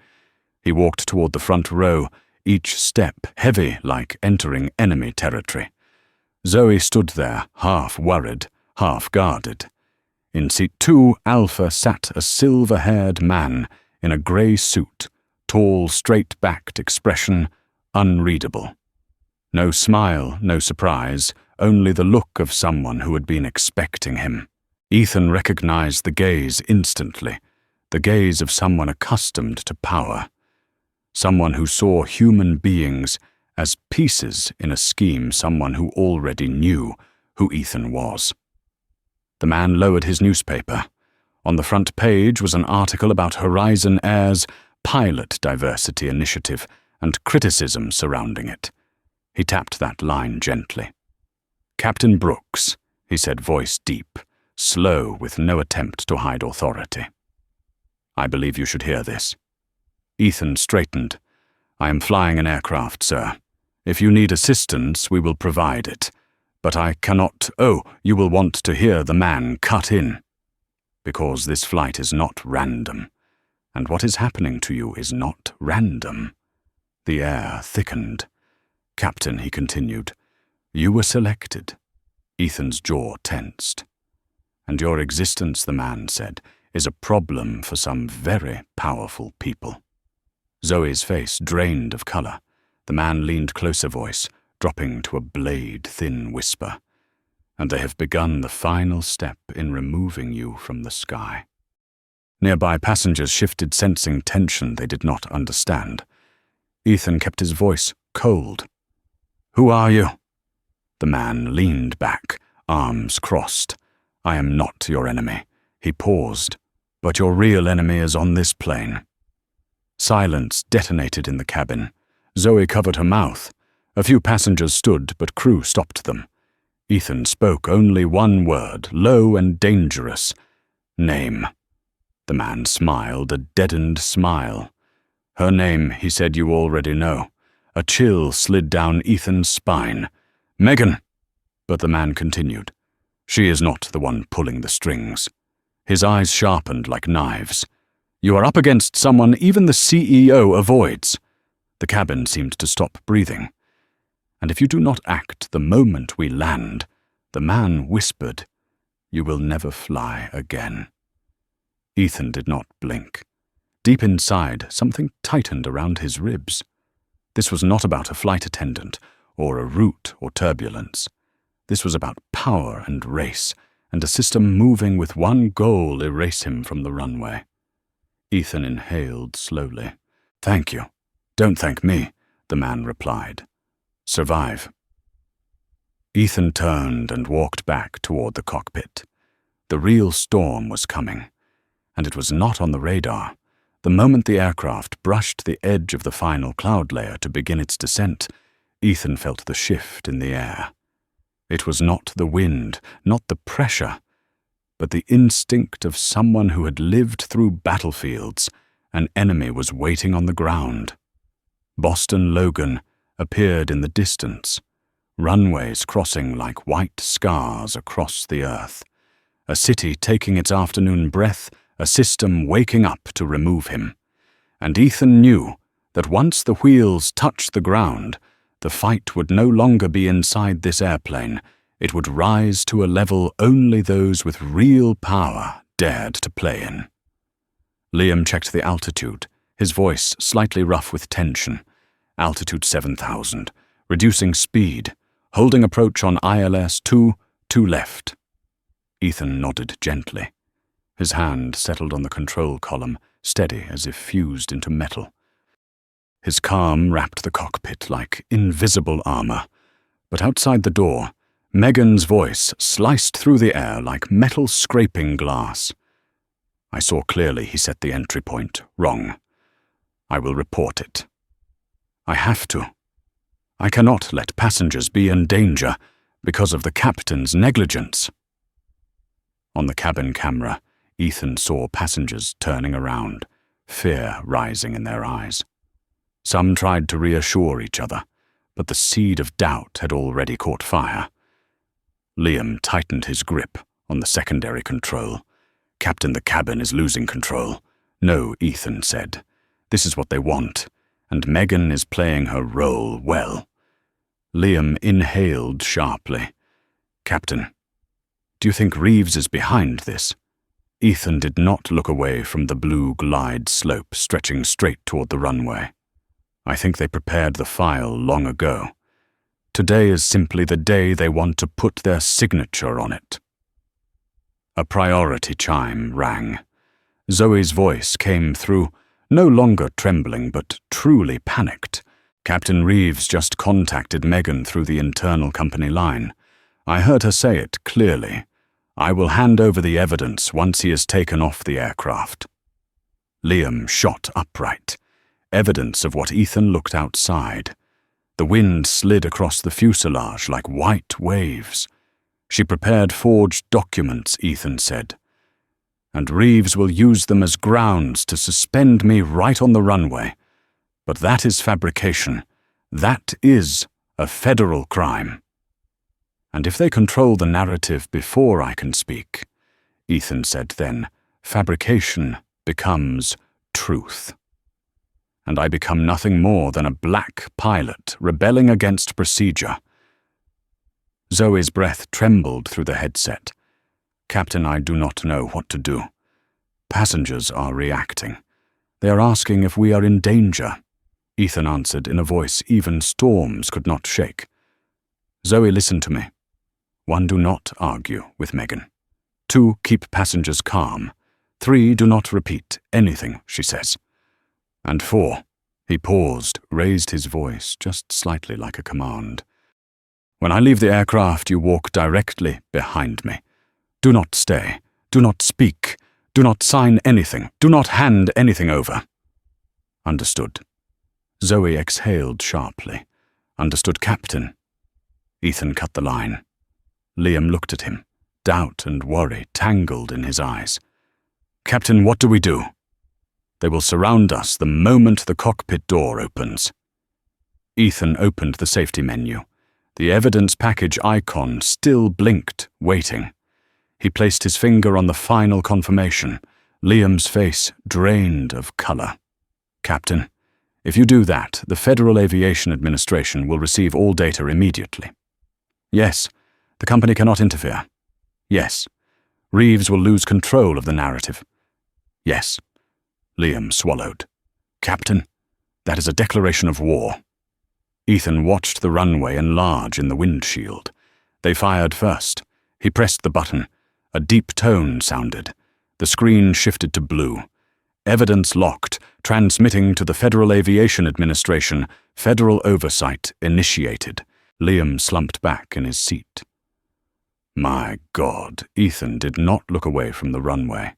He walked toward the front row, each step heavy like entering enemy territory. Zoe stood there, half worried, half guarded. In seat 2, Alpha sat a silver-haired man in a grey suit, tall, straight-backed expression, unreadable. No smile, no surprise, only the look of someone who had been expecting him. Ethan recognized the gaze instantly, the gaze of someone accustomed to power. Someone who saw human beings as pieces in a scheme, someone who already knew who Ethan was. The man lowered his newspaper. On the front page was an article about Horizon Air's pilot diversity initiative and criticism surrounding it. He tapped that line gently. "Captain Brooks," he said, voice deep, slow with no attempt to hide authority. "I believe you should hear this." Ethan straightened. "I am flying an aircraft, sir. If you need assistance, we will provide it. But I cannot— Oh, you will want to hear the man cut in. Because this flight is not random. And what is happening to you is not random." The air thickened. "Captain," he continued, "you were selected." Ethan's jaw tensed. "And your existence," the man said, "is a problem for some very powerful people." Zoe's face drained of color. The man leaned closer, voice dropping to a blade-thin whisper. "And they have begun the final step in removing you from the sky." Nearby passengers shifted, sensing tension they did not understand. Ethan kept his voice cold. "Who are you?" The man leaned back, arms crossed. "I am not your enemy." He paused. "But your real enemy is on this plane." Silence detonated in the cabin. Zoe covered her mouth. A few passengers stood, but crew stopped them. Ethan spoke only one word, low and dangerous. "Name." The man smiled, a deadened smile. "Her name," he said, "you already know." A chill slid down Ethan's spine. "Megan!" But the man continued. "She is not the one pulling the strings." His eyes sharpened like knives. "You are up against someone even the CEO avoids." The cabin seemed to stop breathing. "And if you do not act the moment we land," the man whispered, "you will never fly again." Ethan did not blink. Deep inside, something tightened around his ribs. This was not about a flight attendant, or a route or turbulence. This was about power and race, and a system moving with one goal: erase him from the runway. Ethan inhaled slowly. "Thank you." "Don't thank me," the man replied. "Survive." Ethan turned and walked back toward the cockpit. The real storm was coming, and it was not on the radar. The moment the aircraft brushed the edge of the final cloud layer to begin its descent, Ethan felt the shift in the air. It was not the wind, not the pressure, but the instinct of someone who had lived through battlefields. An enemy was waiting on the ground. Boston Logan appeared in the distance, runways crossing like white scars across the earth. A city taking its afternoon breath, a system waking up to remove him. And Ethan knew that once the wheels touched the ground, the fight would no longer be inside this airplane. It would rise to a level only those with real power dared to play in. Liam checked the altitude, his voice slightly rough with tension. Altitude 7,000, reducing speed, holding approach on ILS 2 left. Ethan nodded gently. His hand settled on the control column, steady as if fused into metal. His calm wrapped the cockpit like invisible armor. But outside the door, Megan's voice sliced through the air like metal scraping glass. "I saw clearly he set the entry point wrong. I will report it. I have to. I cannot let passengers be in danger because of the captain's negligence." On the cabin camera, Ethan saw passengers turning around, fear rising in their eyes. Some tried to reassure each other, but the seed of doubt had already caught fire. Liam tightened his grip on the secondary control. "Captain, the cabin is losing control." "No," Ethan said. "This is what they want, and Megan is playing her role well." Liam inhaled sharply. "Captain, do you think Reeves is behind this?" Ethan did not look away from the blue glide slope stretching straight toward the runway. "I think they prepared the file long ago. Today is simply the day they want to put their signature on it." A priority chime rang. Zoe's voice came through, no longer trembling but truly panicked. "Captain Reeves just contacted Megan through the internal company line. I heard her say it clearly. I will hand over the evidence once he is taken off the aircraft." Liam shot upright. Evidence of what Ethan looked outside. The wind slid across the fuselage like white waves. "She prepared forged documents," Ethan said. "And Reeves will use them as grounds to suspend me right on the runway. But that is fabrication. That is a federal crime. And if they control the narrative before I can speak," Ethan said then, "fabrication becomes truth. And I become nothing more than a black pilot rebelling against procedure." Zoe's breath trembled through the headset. "Captain, I do not know what to do. Passengers are reacting. They are asking if we are in danger." Ethan answered in a voice even storms could not shake. "Zoe, listen to me. 1, do not argue with Megan. 2, keep passengers calm. 3, do not repeat anything she says. And 4, he paused, raised his voice just slightly like a command. When I leave the aircraft, you walk directly behind me. Do not stay. Do not speak. Do not sign anything. Do not hand anything over." "Understood." Zoe exhaled sharply. "Understood, Captain." Ethan cut the line. Liam looked at him, doubt and worry tangled in his eyes. "Captain, what do we do?" "They will surround us the moment the cockpit door opens." Ethan opened the safety menu. The evidence package icon still blinked, waiting. He placed his finger on the final confirmation. Liam's face drained of color. "Captain, if you do that, the Federal Aviation Administration will receive all data immediately." "Yes, the company cannot interfere." "Yes, Reeves will lose control of the narrative." "Yes." Liam swallowed. "Captain, that is a declaration of war." Ethan watched the runway enlarge in the windshield. They fired first. He pressed the button. A deep tone sounded. The screen shifted to blue. Evidence locked, transmitting to the Federal Aviation Administration. Federal oversight initiated. Liam slumped back in his seat. My God, Ethan did not look away from the runway.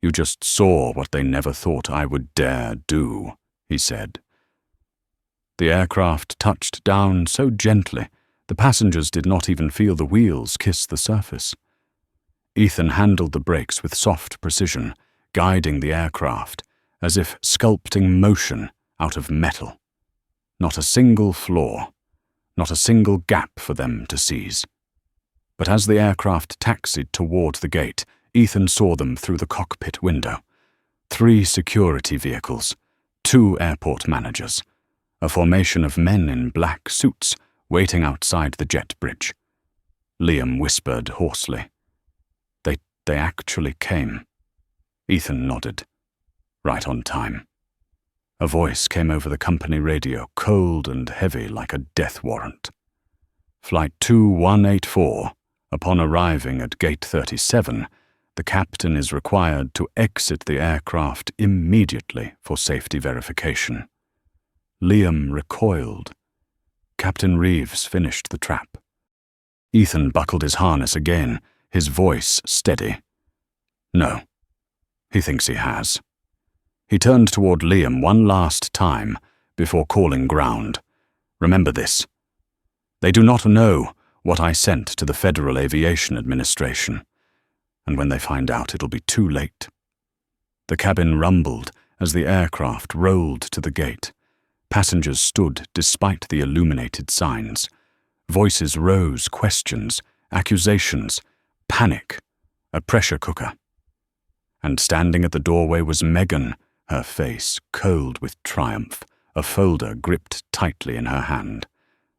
"You just saw what they never thought I would dare do," he said. The aircraft touched down so gently, the passengers did not even feel the wheels kiss the surface. Ethan handled the brakes with soft precision, guiding the aircraft, as if sculpting motion out of metal. Not a single flaw, not a single gap for them to seize. But as the aircraft taxied toward the gate, Ethan saw them through the cockpit window. 3 security vehicles, 2 airport managers, a formation of men in black suits waiting outside the jet bridge. Liam whispered hoarsely. They actually came." Ethan nodded. "Right on time." A voice came over the company radio, cold and heavy like a death warrant. "Flight 2184, upon arriving at Gate 37, the captain is required to exit the aircraft immediately for safety verification." Liam recoiled. Captain Reeves finished the trap. Ethan buckled his harness again, his voice steady. "No. He thinks he has." He turned toward Liam one last time before calling ground. "Remember this. They do not know what I sent to the Federal Aviation Administration, and when they find out, it'll be too late." The cabin rumbled as the aircraft rolled to the gate. Passengers stood despite the illuminated signs. Voices rose, questions, accusations, panic, a pressure cooker. And standing at the doorway was Megan, her face cold with triumph, a folder gripped tightly in her hand.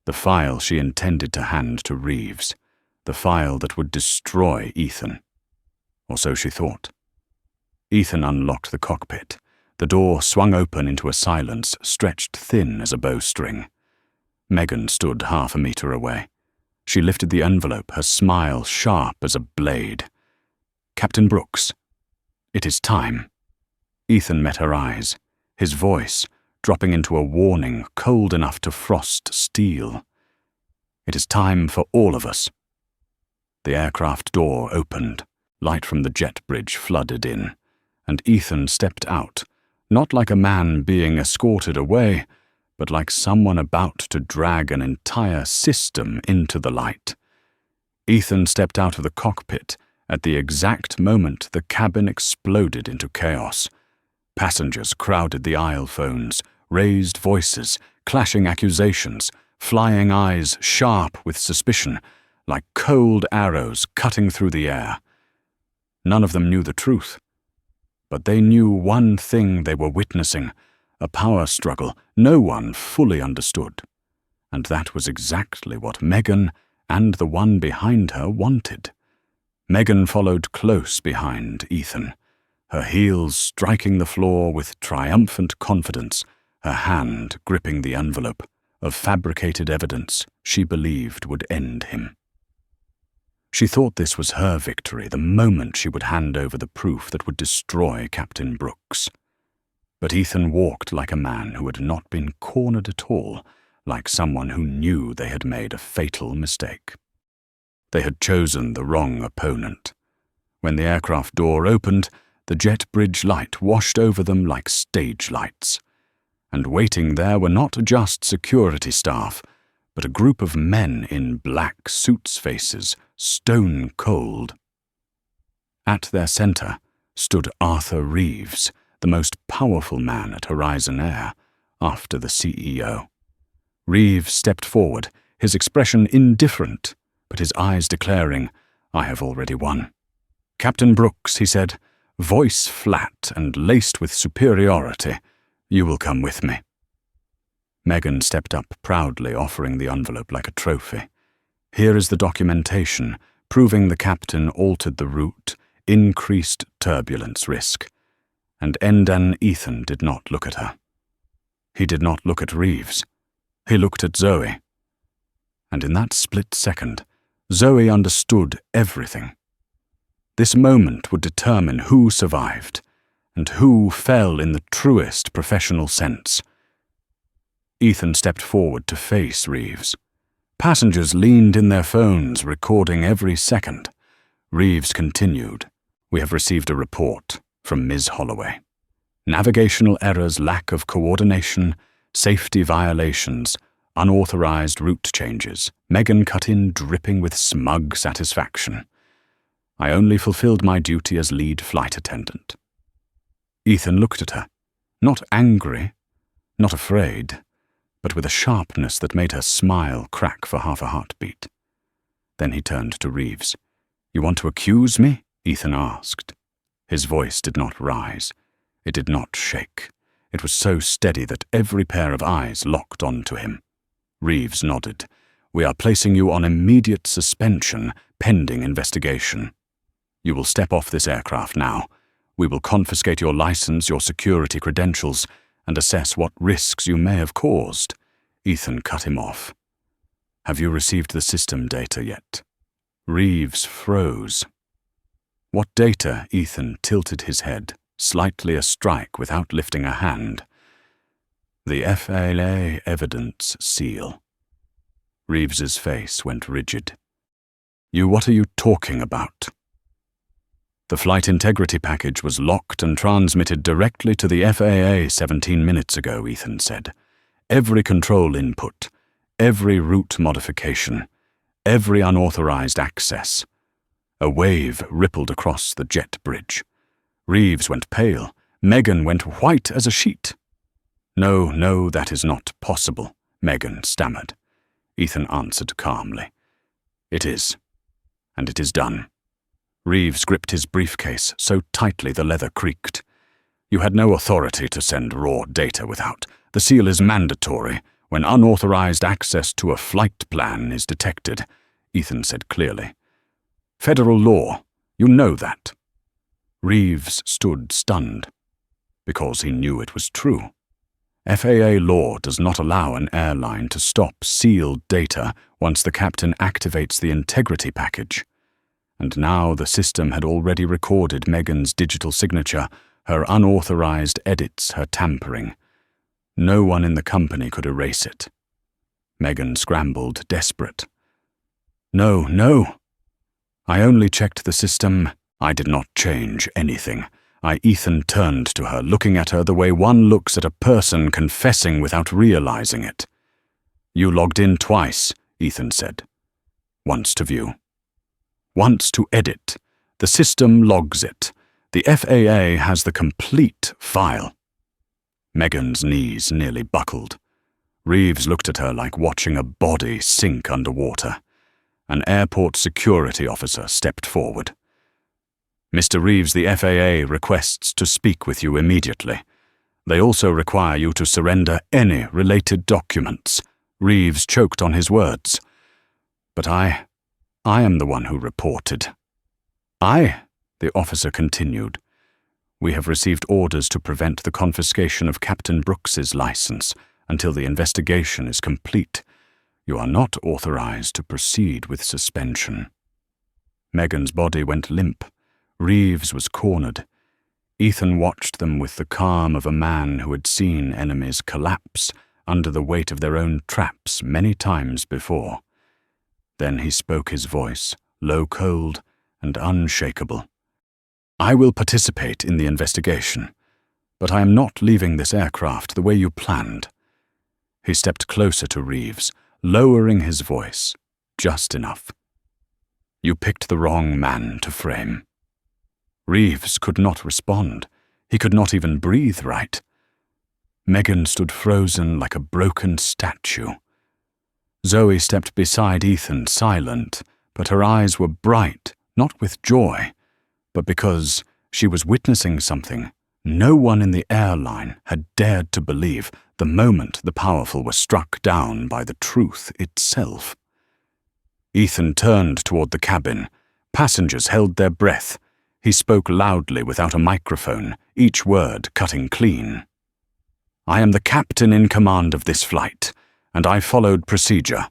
The file she intended to hand to Reeves, the file that would destroy Ethan. Or so she thought. Ethan unlocked the cockpit. The door swung open into a silence stretched thin as a bowstring. Megan stood half a meter away. She lifted the envelope, her smile sharp as a blade. "Captain Brooks, it is time." Ethan met her eyes, his voice dropping into a warning cold enough to frost steel. "It is time for all of us." The aircraft door opened, light from the jet bridge flooded in, and Ethan stepped out, not like a man being escorted away, but like someone about to drag an entire system into the light. Ethan stepped out of the cockpit at the exact moment the cabin exploded into chaos. Passengers crowded the aisle phones, raised voices, clashing accusations, flying eyes sharp with suspicion, like cold arrows cutting through the air. None of them knew the truth, but they knew one thing they were witnessing, a power struggle no one fully understood. And that was exactly what Megan and the one behind her wanted. Megan followed close behind Ethan, her heels striking the floor with triumphant confidence, her hand gripping the envelope of fabricated evidence she believed would end him. She thought this was her victory the moment she would hand over the proof that would destroy Captain Brooks. But Ethan walked like a man who had not been cornered at all, like someone who knew they had made a fatal mistake. They had chosen the wrong opponent. When the aircraft door opened, the jet bridge light washed over them like stage lights. And waiting there were not just security staff, but a group of men in black suits faces, stone cold. At their center stood Arthur Reeves, the most powerful man at Horizon Air, after the CEO. Reeves stepped forward, his expression indifferent, but his eyes declaring, "I have already won." "Captain Brooks," he said, voice flat and laced with superiority, "you will come with me." Megan stepped up proudly, offering the envelope like a trophy. "Here is the documentation, proving the captain altered the route, increased turbulence risk. And Endan Ethan did not look at her. He did not look at Reeves. He looked at Zoe. And in that split second, Zoe understood everything. This moment would determine who survived, and who fell in the truest professional sense. Ethan stepped forward to face Reeves. Passengers leaned in their phones, recording every second. Reeves continued, "We have received a report from Ms. Holloway. Navigational errors, lack of coordination, safety violations, unauthorized route changes." Megan cut in, dripping with smug satisfaction. "I only fulfilled my duty as lead flight attendant." Ethan looked at her, not angry, not afraid, but with a sharpness that made her smile crack for half a heartbeat. Then he turned to Reeves. "You want to accuse me?" Ethan asked. His voice did not rise. It did not shake. It was so steady that every pair of eyes locked onto him. Reeves nodded. "We are placing you on immediate suspension, pending investigation. You will step off this aircraft now. We will confiscate your license, your security credentials, and assess what risks you may have caused." Ethan cut him off. "Have you received the system data yet?" Reeves froze. "What data?" Ethan tilted his head, slightly astrike without lifting a hand. "The FAA evidence seal." Reeves's face went rigid. What are you talking about?" "The flight integrity package was locked and transmitted directly to the FAA 17 minutes ago," Ethan said. "Every control input, every route modification, every unauthorized access." A wave rippled across the jet bridge. Reeves went pale. Megan went white as a sheet. No, that is not possible," Megan stammered. Ethan answered calmly. "It is. And it is done." Reeves gripped his briefcase so tightly the leather creaked. "You had no authority to send raw data without. The seal is mandatory when unauthorized access to a flight plan is detected," Ethan said clearly. "Federal law, you know that." Reeves stood stunned, because he knew it was true. FAA law does not allow an airline to stop sealed data once the captain activates the integrity package. And now the system had already recorded Megan's digital signature, her unauthorized edits, her tampering. No one in the company could erase it. Megan scrambled, desperate. No. I only checked the system. I did not change anything." Ethan turned to her, looking at her the way one looks at a person confessing without realizing it. "You logged in twice," Ethan said. "Once to view. Once to edit. The system logs it. The FAA has the complete file." Megan's knees nearly buckled. Reeves looked at her like watching a body sink underwater. An airport security officer stepped forward. "Mr. Reeves, the FAA requests to speak with you immediately. They also require you to surrender any related documents." Reeves choked on his words. "But I am the one who reported." The officer continued. "We have received orders to prevent the confiscation of Captain Brooks's license until the investigation is complete. You are not authorized to proceed with suspension." Megan's body went limp. Reeves was cornered. Ethan watched them with the calm of a man who had seen enemies collapse under the weight of their own traps many times before. Then he spoke, his voice, low, cold, and unshakable. "I will participate in the investigation, but I am not leaving this aircraft the way you planned." He stepped closer to Reeves, lowering his voice, just enough. "You picked the wrong man to frame." Reeves could not respond. He could not even breathe right. Megan stood frozen like a broken statue. Zoe stepped beside Ethan, silent, but her eyes were bright, not with joy, but because she was witnessing something no one in the airline had dared to believe the moment the powerful were struck down by the truth itself. Ethan turned toward the cabin. Passengers held their breath. He spoke loudly without a microphone, each word cutting clean. "I am the captain in command of this flight, and I followed procedure.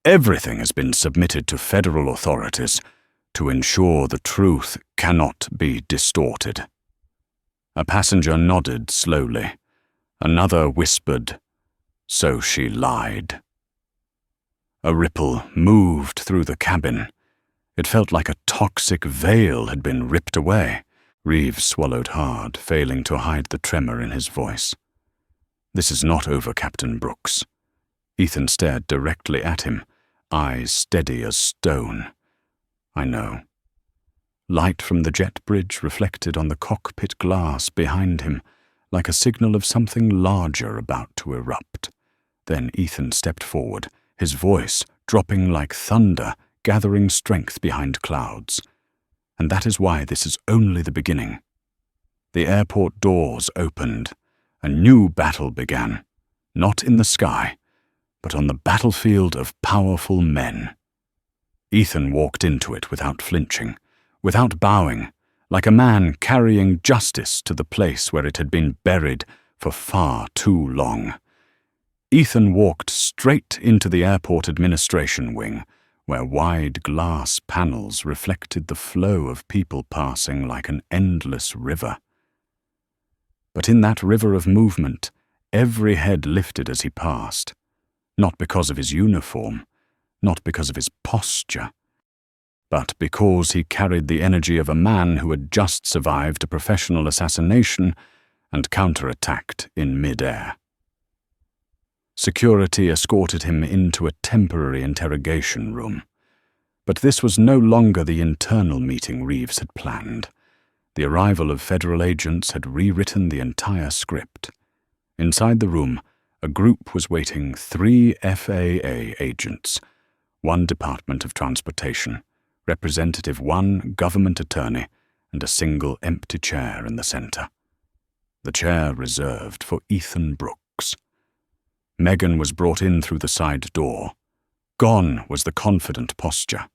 Everything has been submitted to federal authorities to ensure the truth cannot be distorted." A passenger nodded slowly. Another whispered, "So she lied." A ripple moved through the cabin. It felt like a toxic veil had been ripped away. Reeves swallowed hard, failing to hide the tremor in his voice. "This is not over, Captain Brooks." Ethan stared directly at him, eyes steady as stone. "I know." Light from the jet bridge reflected on the cockpit glass behind him, like a signal of something larger about to erupt. Then Ethan stepped forward, his voice dropping like thunder, gathering strength behind clouds. "And that is why this is only the beginning." The airport doors opened. A new battle began, not in the sky, but on the battlefield of powerful men. Ethan walked into it without flinching, without bowing, like a man carrying justice to the place where it had been buried for far too long. Ethan walked straight into the airport administration wing, where wide glass panels reflected the flow of people passing like an endless river. But in that river of movement, every head lifted as he passed, not because of his uniform, not because of his posture, but because he carried the energy of a man who had just survived a professional assassination and counterattacked in mid-air. Security escorted him into a temporary interrogation room. But this was no longer the internal meeting Reeves had planned. The arrival of federal agents had rewritten the entire script. Inside the room, a group was waiting: 3 FAA agents, 1 Department of Transportation, Representative 1 government attorney, and a single empty chair in the center. The chair reserved for Ethan Brooks. Megan was brought in through the side door. Gone was the confident posture.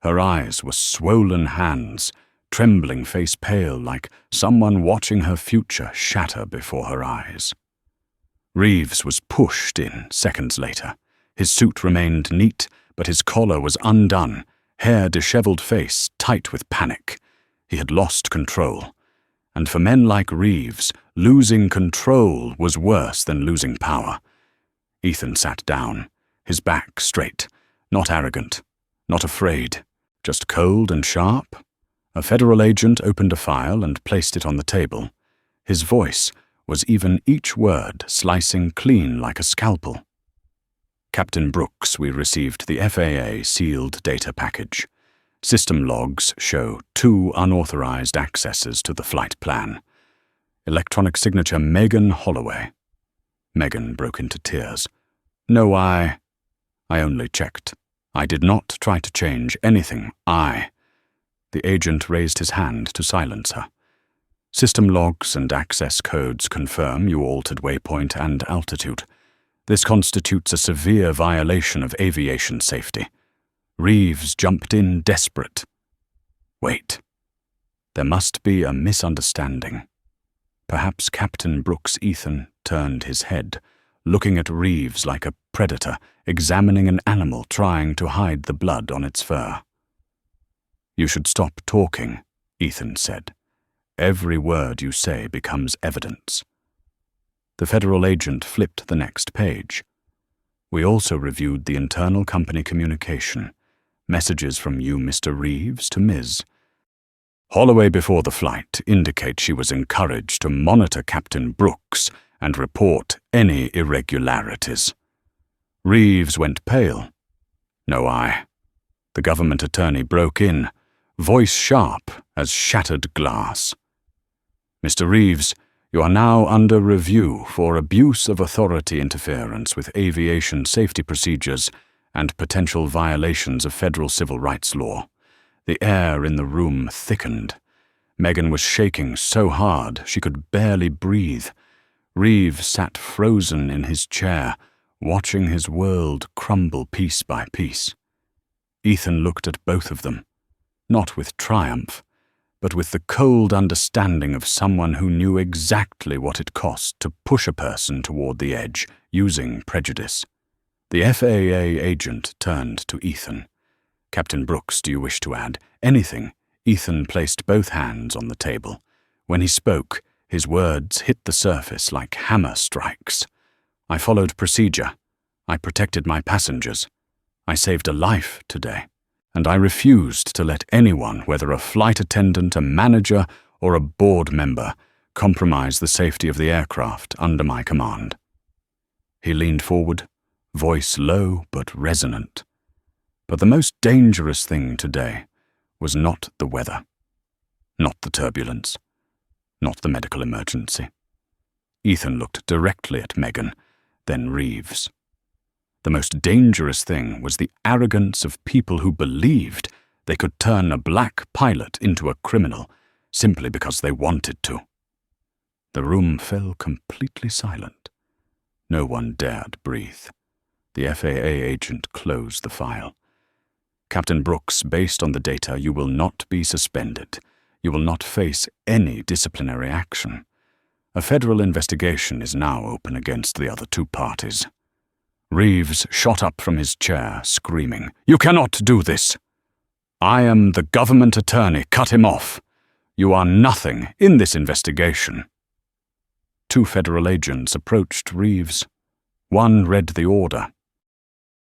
Her eyes were swollen hands, trembling face pale like someone watching her future shatter before her eyes. Reeves was pushed in seconds later. His suit remained neat, but his collar was undone, hair disheveled, face tight with panic. He had lost control. And for men like Reeves, losing control was worse than losing power. Ethan sat down, his back straight, not arrogant, not afraid, just cold and sharp. A federal agent opened a file and placed it on the table. His voice was even each word slicing clean like a scalpel. "Captain Brooks, we received the FAA sealed data package. System logs show 2 unauthorized accesses to the flight plan. Electronic signature Megan Holloway." Megan broke into tears. "No, I only checked. I did not try to change anything. The agent raised his hand to silence her. "System logs and access codes confirm you altered waypoint and altitude. This constitutes a severe violation of aviation safety." Reeves jumped in desperate. Wait. There must be a misunderstanding. Perhaps Captain Brooks Ethan turned his head, looking at Reeves like a predator examining an animal trying to hide the blood on its fur. "You should stop talking," Ethan said. "Every word you say becomes evidence." The federal agent flipped the next page. "We also reviewed the internal company communication. Messages from you, Mr. Reeves, to Ms. Holloway before the flight indicate she was encouraged to monitor Captain Brooks and report any irregularities." Reeves went pale. "No, The government attorney broke in, voice sharp as shattered glass. "Mr. Reeves, you are now under review for abuse of authority interference with aviation safety procedures and potential violations of federal civil rights law." The air in the room thickened. Megan was shaking so hard she could barely breathe. Reeves sat frozen in his chair, watching his world crumble piece by piece. Ethan looked at both of them, not with triumph, but with the cold understanding of someone who knew exactly what it cost to push a person toward the edge using prejudice. The FAA agent turned to Ethan. "Captain Brooks, do you wish to add anything?" Ethan placed both hands on the table. When he spoke, his words hit the surface like hammer strikes. "I followed procedure. I protected my passengers. I saved a life today. And I refused to let anyone, whether a flight attendant, a manager, or a board member, compromise the safety of the aircraft under my command." He leaned forward, voice low but resonant. But the most dangerous thing today was not the weather, not the turbulence, not the medical emergency. Ethan looked directly at Megan, then Reeves. The most dangerous thing was the arrogance of people who believed they could turn a black pilot into a criminal simply because they wanted to. The room fell completely silent. No one dared breathe. The FAA agent closed the file. "Captain Brooks, based on the data, you will not be suspended. You will not face any disciplinary action. A federal investigation is now open against the other two parties." Reeves shot up from his chair, screaming, "You cannot do this! I am the government attorney. Cut him off. You are nothing in this investigation." Two federal agents approached Reeves. One read the order.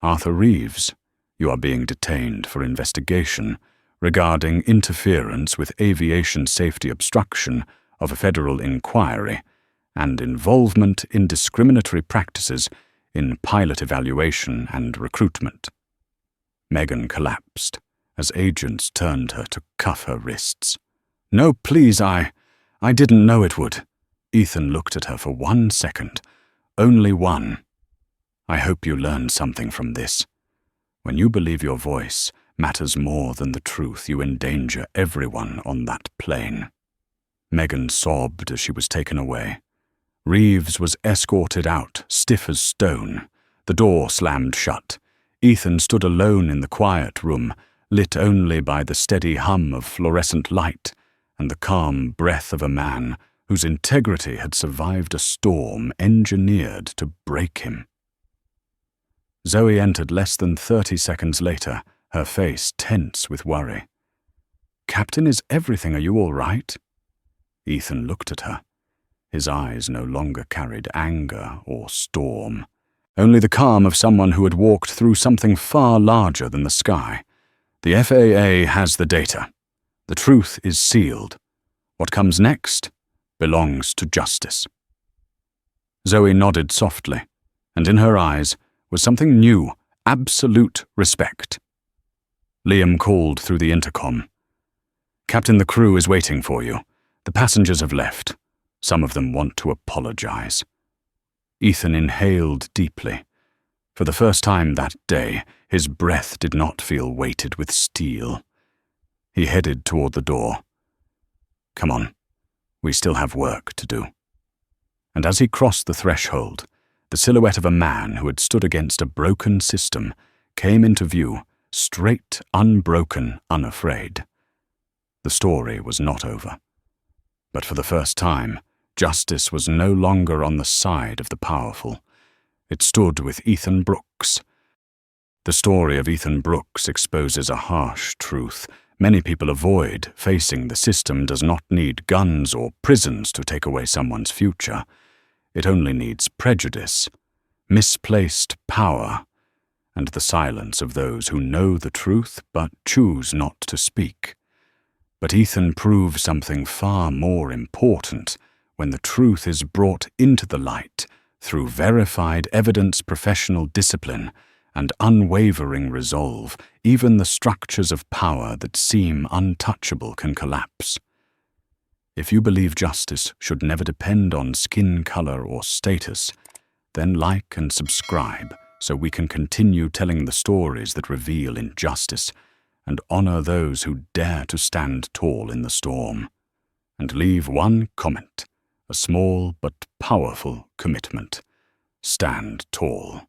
"Arthur Reeves, you are being detained for investigation regarding interference with aviation safety obstruction of a federal inquiry and involvement in discriminatory practices in pilot evaluation and recruitment." Megan collapsed as agents turned her to cuff her wrists. "No, please, I didn't know it would." Ethan looked at her for 1 second. Only one. "I hope you learned something from this. When you believe your voice matters more than the truth, you endanger everyone on that plane." Megan sobbed as she was taken away. Reeves was escorted out, stiff as stone. The door slammed shut. Ethan stood alone in the quiet room, lit only by the steady hum of fluorescent light and the calm breath of a man whose integrity had survived a storm engineered to break him. Zoe entered less than 30 seconds later, her face tense with worry. "Captain, is everything? Are you all right?" Ethan looked at her. His eyes no longer carried anger or storm, only the calm of someone who had walked through something far larger than the sky. "The FAA has the data. The truth is sealed. What comes next belongs to justice." Zoe nodded softly, and in her eyes was something new, absolute respect. Liam called through the intercom. "Captain, the crew is waiting for you. The passengers have left. Some of them want to apologize." Ethan inhaled deeply. For the first time that day, his breath did not feel weighted with steel. He headed toward the door. "Come on, we still have work to do." And as he crossed the threshold, the silhouette of a man who had stood against a broken system came into view, straight, unbroken, unafraid. The story was not over. But for the first time, justice was no longer on the side of the powerful. It stood with Ethan Brooks. The story of Ethan Brooks exposes a harsh truth. Many people avoid facing the system does not need guns or prisons to take away someone's future. It only needs prejudice, misplaced power, and the silence of those who know the truth but choose not to speak. But Ethan proves something far more important when the truth is brought into the light through verified evidence, professional discipline, and unwavering resolve. Even the structures of power that seem untouchable can collapse. If you believe justice should never depend on skin color or status, then like and subscribe so we can continue telling the stories that reveal injustice and honor those who dare to stand tall in the storm. And leave one comment, a small but powerful commitment. Stand tall.